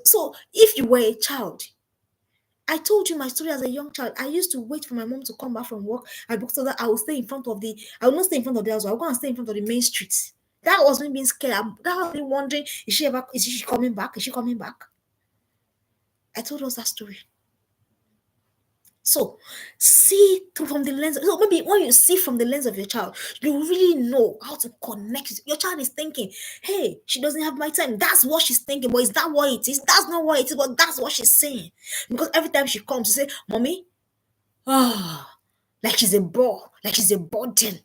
So if you were a child, I told you my story as a young child. I used to wait for my mom to come back from work, and because of that, I will stay in front of I will not stay in front of the house. I will go and stay in front of the main street. That was me being scared. That was me wondering, is she coming back? Is she coming back? I told us that story. So see through from the lens. So maybe when you see from the lens of your child, you really know how to connect it. Your child is thinking, hey, she doesn't have my time. That's what she's thinking. But is that what it is? That's not what it is, but that's what she's saying. Because every time she comes, she say, Mommy, like she's a ball, like she's a burden.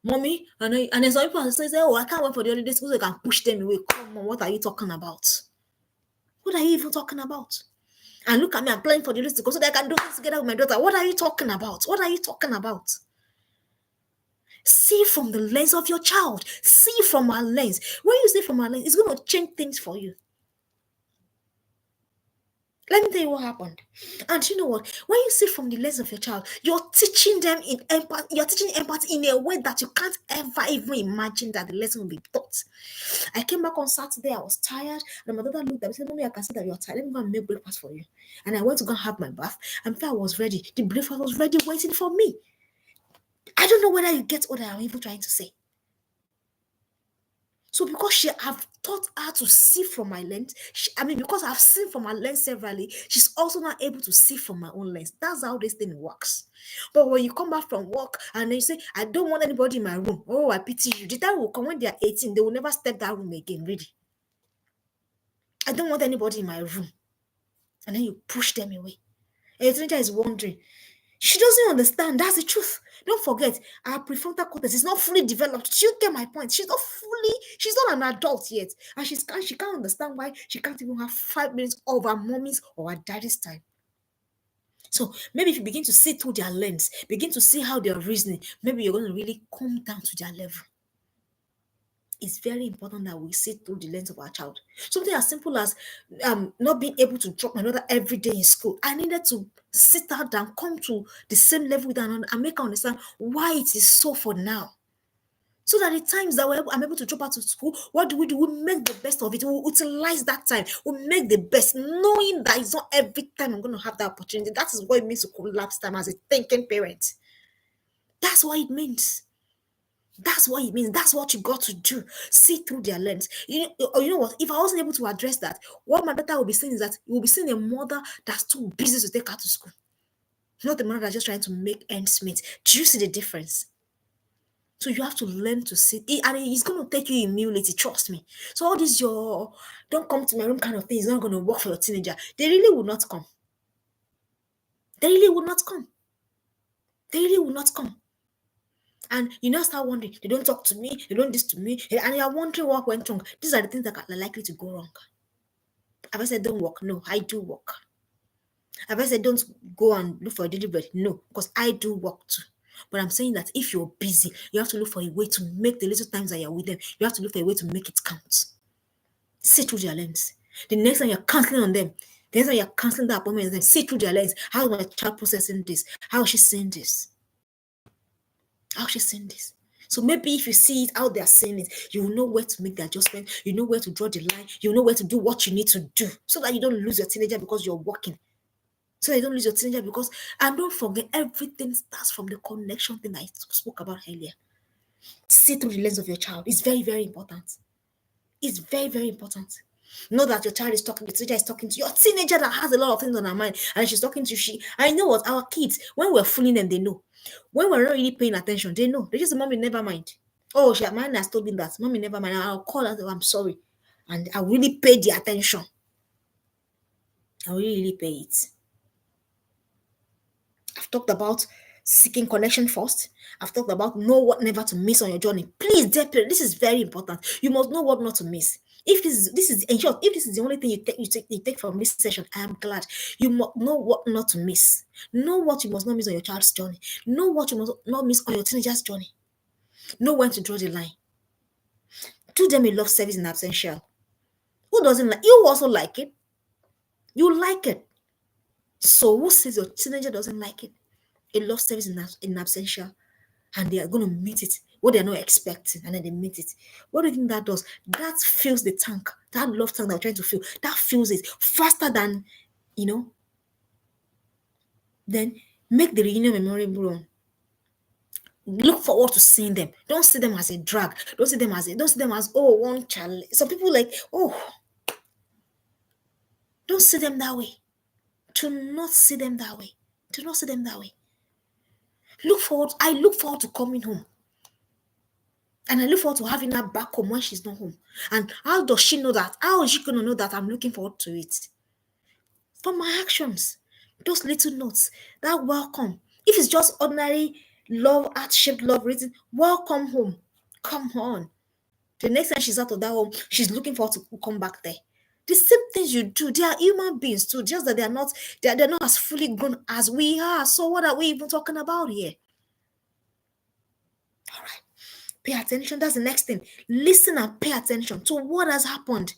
Mommy, and then some people say, oh, I can't wait for the holidays because I can push them away. Come on, what are you talking about? What are you even talking about? And look at me, I'm planning for the list to go so that I can do this together with my daughter. What are you talking about? What are you talking about? See from the lens of your child. See from our lens. When you see from our lens, it's going to change things for you. Let me tell you what happened. And you know what? When you see from the lens of your child, you're teaching them in empathy. You're teaching empathy in a way that you can't ever even imagine that the lesson will be taught. I came back on Saturday. I was tired, and my daughter looked at me and said, Mommy, I can see that you're tired. Let me go and make breakfast for you. And I went to go and have my bath. And before I was ready, the breakfast was ready waiting for me. I don't know whether you get what I'm even trying to say. So because I've taught her to see from my lens, because I've seen from her lens severally, she's also not able to see from my own lens. That's how this thing works. But when you come back from work and then you say, I don't want anybody in my room. Oh, I pity you. The time will come when they are 18, they will never step that room again, really. I don't want anybody in my room. And then you push them away. And your teenager is wondering. She doesn't understand. That's the truth. Don't forget, our prefrontal cortex is not fully developed. Do you get my point? She's not an adult yet. And she can't understand why she can't even have 5 minutes of her mommy's or her daddy's time. So maybe if you begin to see through their lens, begin to see how they're reasoning, maybe you're going to really come down to their level. It's very important that we see through the lens of our child. Something as simple as not being able to drop my daughter every day in school. I needed to sit her down, come to the same level with her and make her understand why it is so for now. So that the times that I'm able to drop her to school, what do? We make the best of it. We utilize that time. We make the best, knowing that it's not every time I'm going to have that opportunity. That is what it means to collapse time as a thinking parent. That's what it means. That's what it means. That's what you got to do. See through their lens. You know what? If I wasn't able to address that, what my daughter will be saying is that you will be seeing a mother that's too busy to take her to school. Not the mother that's just trying to make ends meet. Do you see the difference? So you have to learn to see it, and it's going to take you humility, trust me. So all this don't come to my room kind of thing is not going to work for your teenager. They really will not come. They really will not come. They really will not come. And you now start wondering, they don't talk to me, they don't this to me, and you're wondering what went wrong. These are the things that are likely to go wrong. Have I said don't work? No, I do work. Have I said don't go and look for a daily bread? No, because I do work too. But I'm saying that if you're busy, you have to look for a way to make the little times that you're with them, you have to look for a way to make it count. See through their lens. The next time you're counseling on them, the next time you're counseling that appointment, then see through their lens. How is my child processing this? How is she seeing this? How is she seeing this? So maybe if you see it, how they're saying it, you will know where to make the adjustment, you know where to draw the line, you know where to do what you need to do so that you don't lose your teenager because you're working. So that you don't lose your teenager because, and don't forget, everything starts from the connection thing that I spoke about earlier. See through the lens of your child. It's very, very important. It's very, very important. Know that your child is talking, the teacher is talking to your teenager that has a lot of things on her mind, and she's talking to you. I know what our kids, when we're fooling them, they know. When we're not really paying attention, they know. They just say, Mommy, never mind. Oh, my mind has told me that. Mommy, never mind. I'll call her. I'm sorry. And I really pay the attention. I really pay it. I've talked about seeking connection first. I've talked about know what never to miss on your journey. Please, dear parent, this is very important. You must know what not to miss. If this is in short, if this is the only thing you take from this session, I am glad. You must know what not to miss. Know what you must not miss on your child's journey. Know what you must not miss on your teenager's journey. Know when to draw the line. Do them a love service in absentia. Who doesn't like you? Also like it. You like it. So who says your teenager doesn't like it? A love service in absentia, and they are going to meet it what they're not expecting, and then they meet it. What do you think that does? That fills the tank. That love tank that we're trying to fill, that fills it faster than, then make the reunion memorable. Look forward to seeing them. Don't see them as a drag. Don't see them as oh, one child. Some people like, oh, don't see them that way. Do not see them that way. Do not see them that way. I look forward to coming home. And I look forward to having her back home when she's not home. And how does she know that? How is she going to know that I'm looking forward to it? From my actions. Those little notes. That welcome. If it's just ordinary love, heart-shaped love written, welcome home. Come on. The next time she's out of that home, she's looking forward to come back there. The same things you do, they are human beings too, just that they're not as fully grown as we are. So what are we even talking about here? All right. Pay attention. That's the next thing. Listen and pay attention to what has happened.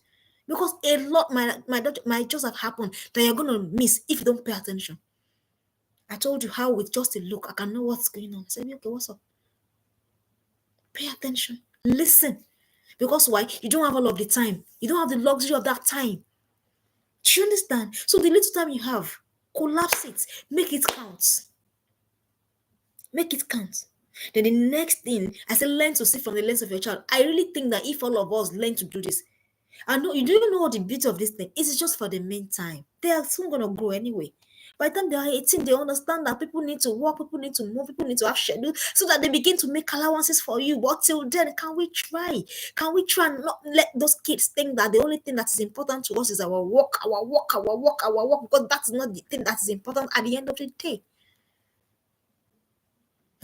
Because a lot might just have happened that you're going to miss if you don't pay attention. I told you how with just a look, I can know what's going on. I said, okay, what's up? Pay attention. Listen. Because why? You don't have all of the time. You don't have the luxury of that time. Do you understand? So the little time you have, collapse it. Make it count. Make it count. Then the next thing, I said, learn to see from the lens of your child. I really think that if all of us learn to do this, I know you don't know what the beauty of this thing is. It's just for the meantime. They are soon gonna grow anyway. By the time they are 18, they understand that people need to work, people need to move, people need to have schedule so that they begin to make allowances for you. But till then, can we try? Can we try and not let those kids think that the only thing that is important to us is our work, our work, our work, our work? Because that's not the thing that is important at the end of the day.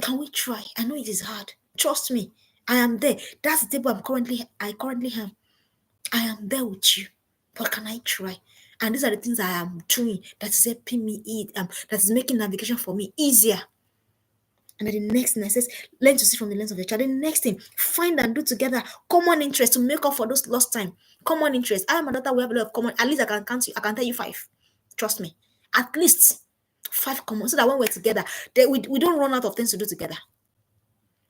Can we try? I know it is hard. Trust me, I am there. That's the table I currently am. I am there with you. But can I try? And these are the things I am doing that is helping me that is making navigation for me easier. And then the next thing I says, learn to see from the lens of your child. The next thing, find and do together common interest to make up for those lost time. Common interest. I and my daughter, we have a lot of common. At least I can count you. I can tell you 5. Trust me. At least 5 common. So that when we're together, we don't run out of things to do together.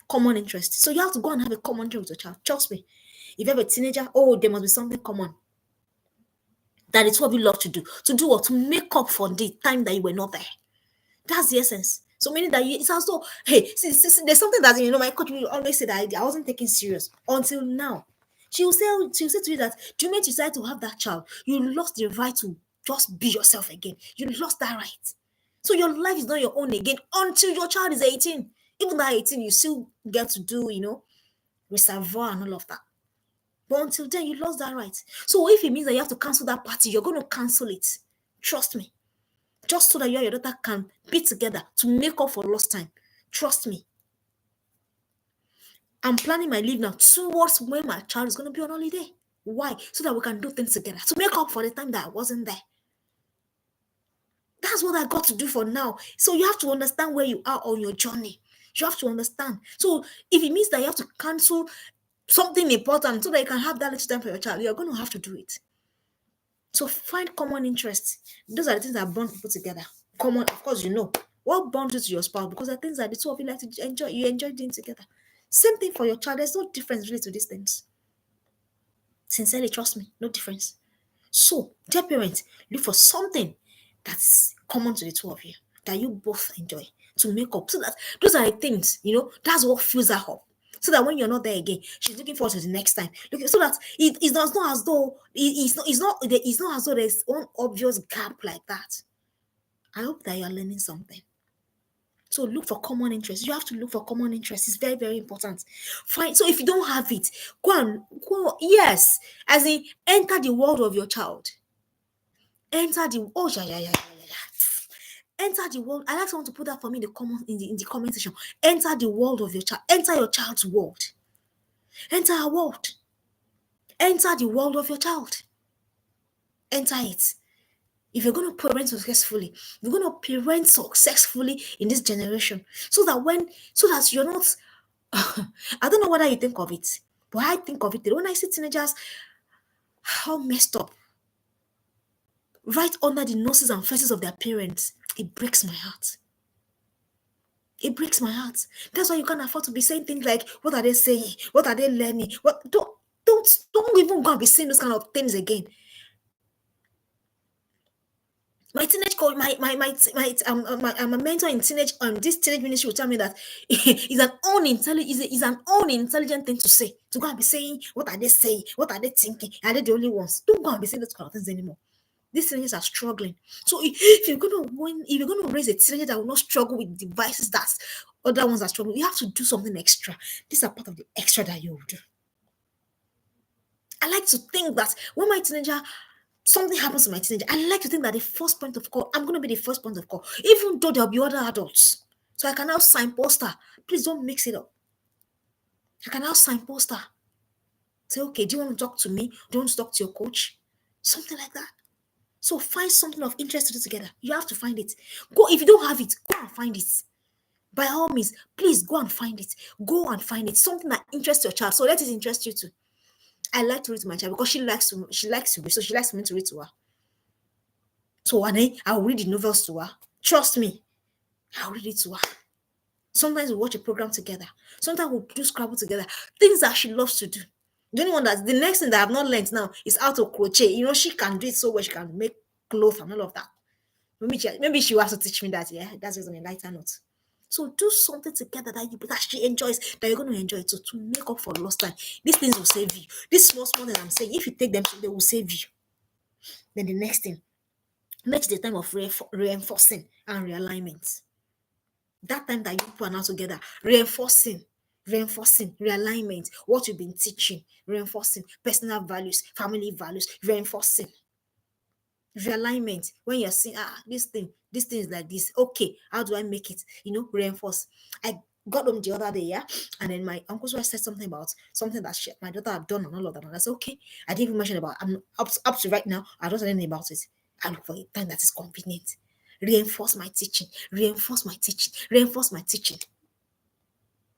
Common interest. So you have to go and have a common interest with your child. Trust me. If you have a teenager, there must be something common that it's what we love to do. To do what? To make up for the time that you were not there. That's the essence. So meaning that it's also, hey, see, there's something that my coach will always say that I wasn't taking serious until now. She will say to you that the moment you decide to have that child, you lost the right to just be yourself again. You lost that right. So your life is not your own again until your child is 18. Even at 18, you still get to do, reservoir and all of that. But until then, you lost that right. So if it means that you have to cancel that party, you're going to cancel it. Trust me. Just so that you and your daughter can be together to make up for lost time. Trust me. I'm planning my leave now towards when my child is going to be on holiday. Why? So that we can do things together. To make up for the time that I wasn't there. That's what I got to do for now. So you have to understand where you are on your journey. You have to understand. So if it means that you have to cancel something important so that you can have that little time for your child, you're going to have to do it. So find common interests. Those are the things that bond people together. Common, of course, what bonds you to your spouse, because the things that the two of you like to enjoy, you enjoy doing together. Same thing for your child. There's no difference really to these things. Sincerely, trust me, no difference. So, dear parents, look for something that's common to the two of you that you both enjoy to make up. So that those are the things, that's what fills her up. So that when you're not there again, she's looking forward to the next time. So that it's not as though there's one obvious gap like that. I hope that you're learning something. So look for common interests. You have to look for common interests. It's very, very important. Fine. So if you don't have it, go. Yes, as in enter the world of your child. Enter the enter the world. I like someone to put that for me in the comment section. Enter the world of your child. Enter your child's world. Enter our world. Enter the world of your child. Enter it. If you're going to parent successfully, you're going to parent successfully in this generation, so that you're not. I don't know whether you think of it, but I think of it when I see teenagers how messed up right under the noses and faces of their parents. It breaks my heart. It breaks my heart. That's why you can't afford to be saying things like, "What are they saying? What are they learning?" What don't even go and be saying those kind of things again. My teenage coach, I'm a mentor in teenage this teenage ministry will tell me that it's an unintelligent thing to say. To go and be saying, what are they saying? What are they thinking? Are they the only ones? Don't go and be saying those kind of things anymore. These teenagers are struggling. So if you're gonna raise a teenager that will not struggle with devices that other ones are struggling, you have to do something extra. These are part of the extra that you will do. I like to think that when my teenager something happens to my teenager, I like to think that the first point of call, I'm going to be the first point of call, even though there'll be other adults. So I can now signpost her. Please don't mix it up. I can now signpost her. Say, okay, do you want to talk to me? Do you want to talk to your coach? Something like that. So find something of interest to do together. You have to find it. Go, if you don't have it, go and find it. By all means, please go and find it. Go and find it. Something that interests your child. So let it interest you too. I like to read to my child because she likes to read, so she likes me to read to her. So I'll read the novels to her. Trust me, I'll read it to her. Sometimes we watch a program together. Sometimes we'll do Scrabble together. Things that she loves to do. The only one that the next thing that I've not learned now is how to crochet. You know, she can do it so well. She can make clothes and all of that. Maybe she will have to teach me that. Yeah, that's just on a lighter note. So do something together that she enjoys, that you're going to enjoy it. So to make up for lost time, these things will save you. This small that I'm saying, if you take them, they will save you. Then the next thing, make it a time of reinforcing and realignment. That time that you people are now together, reinforcing, realignment, what you've been teaching, reinforcing personal values, family values, reinforcing. Realignment, when you're saying, this thing is like this. Okay, how do I make it? Reinforce. I got home the other day, yeah, and then my uncle's wife said something about something that my daughter had done and all of that. And I said, okay, I didn't even mention about. I'm up to right now. I don't know anything about it. I look for a time that is convenient. Reinforce my teaching. Reinforce my teaching. Reinforce my teaching.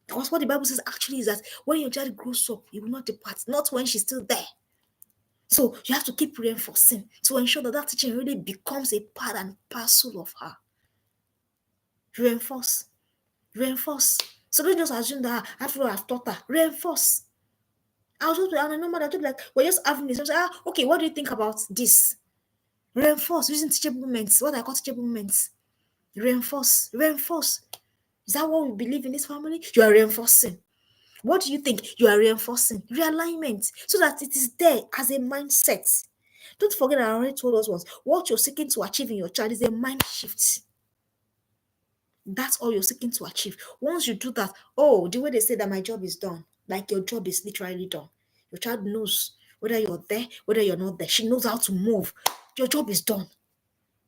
Because what the Bible says actually is that when your child grows up, you will not depart. Not when she's still there. So you have to keep reinforcing to ensure that teaching really becomes a part and parcel of her. Reinforce. So don't just assume that after I've taught her. Reinforce. I was just, and I remember that like we're just having this. I was like, okay, what do you think about this? Reinforce using teachable moments. What I call teachable moments. Reinforce. Is that what we believe in this family? You are reinforcing. What do you think? You are reinforcing. Realignment. So that it is there as a mindset. Don't forget I already told us once, what you're seeking to achieve in your child is a mind shift. That's all you're seeking to achieve. Once you do that, the way they say that my job is done, like your job is literally done. Your child knows whether you're there, whether you're not there. She knows how to move. Your job is done.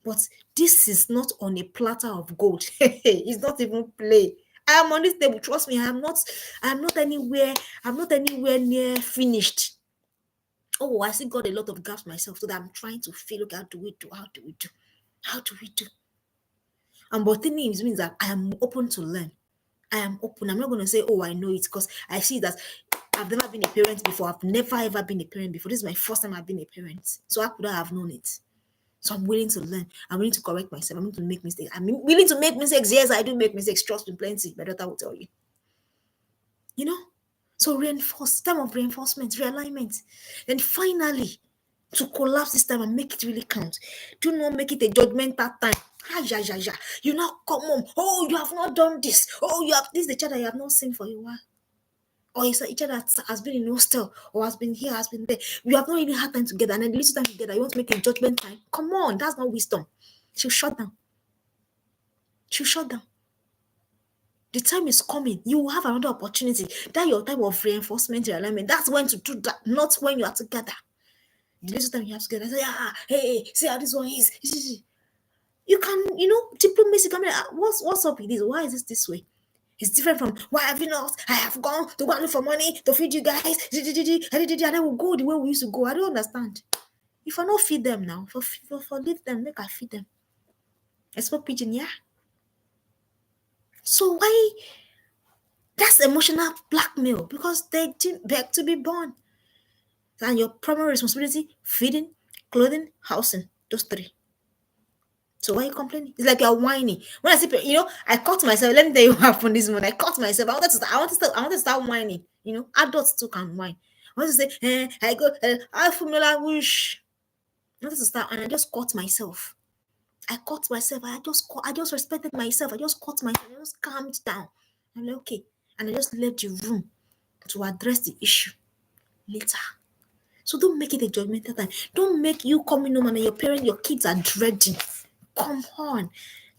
But this is not on a platter of gold. It's not even play. I am on this table. Trust me, I'm not anywhere near finished. I still got a lot of gaps myself, so that I'm trying to feel, okay, how do we do? And but the thing means that I am open to learn. I am open. I'm not going to say, I know it, because I see that I've never been a parent before. I've never ever been a parent before. This is my first time I've been a parent. So how could I have known it? So I'm willing to learn. I'm willing to correct myself. I'm willing to make mistakes. I'm willing to make mistakes. Yes, I do make mistakes. Trust me, plenty. My daughter will tell you. So reinforce. Time of reinforcement, realignment. Then finally, to collapse this time and make it really count. Do not make it a judgmental time. You now come home. You have not done this. This is the child that you have not seen for a while. Or it's a child that has been in hostel or has been here, has been there. You have not even had time together, and then the little time together, you want to make a judgment time. Come on, that's not wisdom. She'll shut down. The time is coming. You will have another opportunity. That your time of reinforcement, realignment. That's when to do that, not when you are together. The little time you have together, say, hey, see how this one is. You can, diplomacy come in. What's up with this? Why is this way? It's different from why have you not? I have gone to go and look for money to feed you guys. And then we'll go the way we used to go. I don't understand. If I not feed them now, for leave them, make I feed them. I spoke pigeon, yeah. So why? That's emotional blackmail because they didn't beg to be born. And your primary responsibility: feeding, clothing, housing. Those three. So why are you complaining? It's like you're whining. When I say, I caught myself. Let me tell you what happened this morning. I caught myself. I want to start whining. Adults too can whine. I want to say, I go, I Funmilola wish. I wanted to start, and I just caught myself. I caught myself. I just respected myself. I just caught myself. I just calmed down. I'm like, okay, and I just left the room to address the issue later. So don't make it a judgmental time. Don't make you coming home and your kids are dreading. Come on.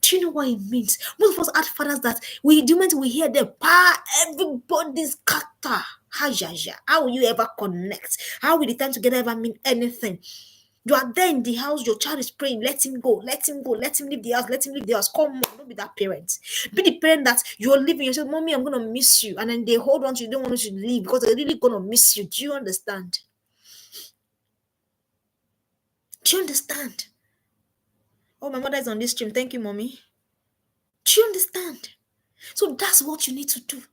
Do you know what it means? Most of us had fathers that the moment we hear them, everybody's character. How will you ever connect? How will the time together ever mean anything? You are there in the house, your child is praying, let him go, let him go, let him leave the house, let him leave the house. Come on, don't be that parent. Be the parent that you're leaving, you say, Mommy, I'm gonna miss you. And then they hold on to you, they don't want you to leave because they're really gonna miss you. Do you understand? Do you understand? Oh, my mother is on this stream. Thank you, Mommy. Do you understand? So that's what you need to do.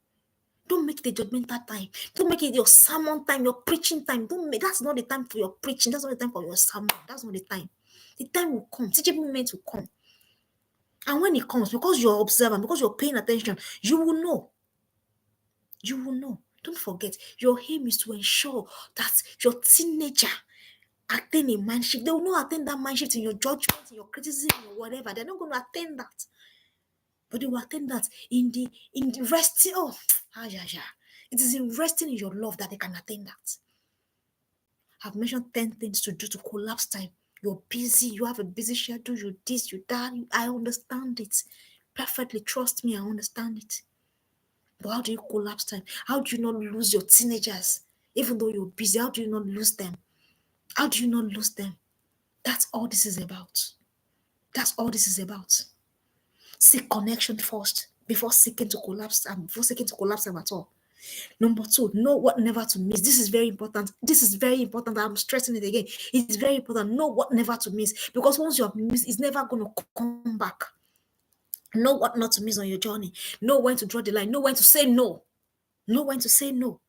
Don't make it a judgmental time. Don't make it your sermon time, your preaching time. That's not the time for your preaching. That's not the time for your sermon. That's not the time. The time will come. Teachable moment will come. And when it comes, because you're observant, because you're paying attention, you will know. You will know. Don't forget, your aim is to ensure that your teenager attain a mind shift. They will not attain that mind shift in your judgment, in your criticism, or whatever. They're not going to attain that. But they will attain that in the resting. It is in resting in your love that they can attain that. I've mentioned 10 things to do to collapse time. You're busy, you have a busy schedule, you this, you that. I understand it perfectly. Trust me, I understand it. But how do you collapse time? How do you not lose your teenagers? Even though you're busy, how do you not lose them? How do you not lose them? That's all this is about. That's all this is about. Seek connection first before seeking to collapse them at all. Number 2, know what never to miss. This is very important. This is very important. I'm stressing it again. It's very important. Know what never to miss. Because once you have missed, it's never going to come back. Know what not to miss on your journey. Know when to draw the line. Know when to say no. Know when to say no.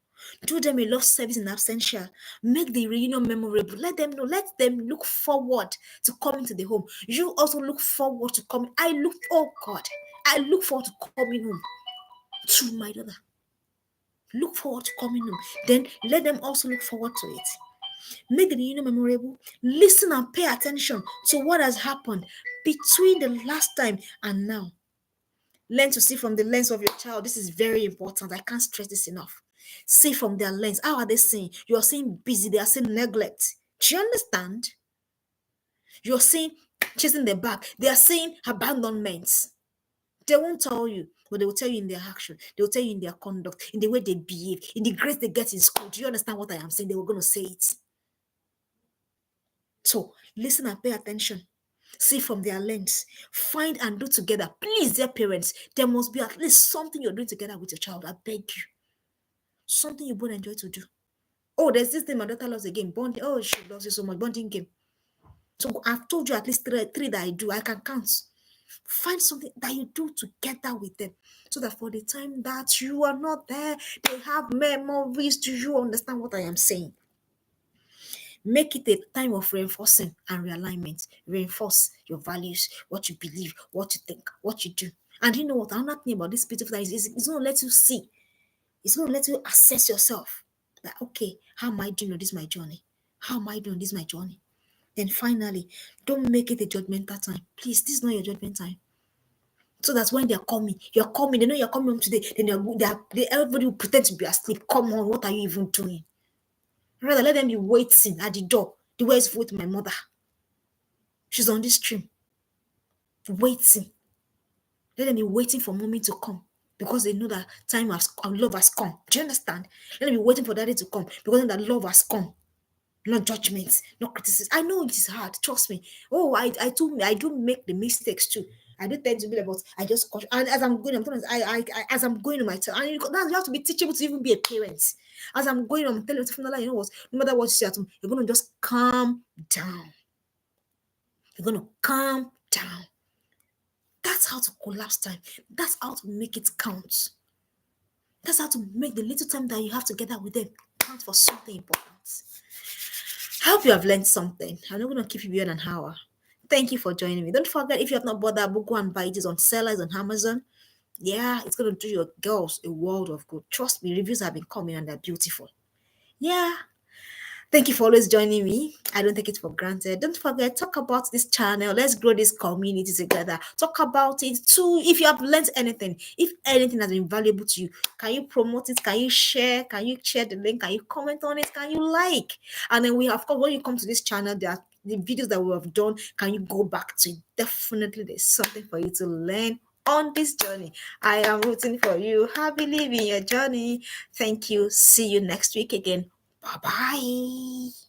Do them a love service in absentia. Make the reunion memorable. Let them know. Let them look forward to coming to the home. You also look forward to coming. I look forward to coming home to my daughter. Look forward to coming home. Then let them also look forward to it. Make the reunion memorable. Listen and pay attention to what has happened between the last time and now. Learn to see from the lens of your child. This is very important. I can't stress this enough. See from their lens. How are they seeing? You are seeing busy. They are seeing neglect. Do you understand? You're seeing chasing the back. They are seeing abandonment. They won't tell you, but they will tell you in their action. They will tell you in their conduct, in the way they behave, in the grades they get in school. Do you understand what I am saying? They were going to say it. So listen and pay attention. See from their lens. Find and do together. Please, dear parents, there must be at least something you're doing together with your child. I beg you. Something you both enjoy to do. Oh, there's this thing my daughter loves again. Bonding. Oh, she loves it so much. Bonding game. So I've told you at least three that I do. I can count. Find something that you do together with them so that for the time that you are not there, they have memories. Do you understand what I am saying? Make it a time of reinforcing and realignment. Reinforce your values, what you believe, what you think, what you do. And you know what? Another thing about this beautiful thing is it's going to let you see. It's going to let you assess yourself. That, okay, how am I doing on this my journey? How am I doing on this my journey? Then finally, don't make it a judgmental time. Please, this is not your judgment time. So that when they're coming, they know you're coming home today, then everybody will pretend to be asleep. Come on, what are you even doing? Rather, let them be waiting at the door. The way it's with my mother. She's on this stream. Waiting. Let them be waiting for mommy to come. because they know that time has love has come. Do you understand? Let them be waiting for daddy to come because they know that love has come. Not judgments, not criticism. I know it is hard. Trust me. Oh, I do make the mistakes too. I do tend to be like, but I just caution. And as I'm going, I'm telling you, as I'm going to my turn, and you have to be teachable to even be a parent. As I'm going, I'm telling you, you know what? No matter what you say at home, you're gonna just calm down. You're gonna calm down. That's how to collapse time. That's how to make it count. That's how to make the little time that you have together with them count for something important. I hope you have learned something. I'm not going to keep you beyond an hour. Thank you for joining me. Don't forget, if you have not bought that book, go and buy it. It's on sellers on Amazon. Yeah, it's going to do your girls a world of good. Trust me, reviews have been coming and they're beautiful. Yeah, thank you for always joining me. I don't take it for granted. Don't forget, talk about this channel. Let's grow this community together. Talk about it too. If you have learned anything, if anything has been valuable to you, can you promote it? Can you share? Can you share the link? Can you comment on it? Can you like? And then of course, when you come to this channel, there are the videos that we have done. Can you go back to it? Definitely, there's something for you to learn on this journey. I am rooting for you. Happy living your journey. Thank you. See you next week again. Bye bye.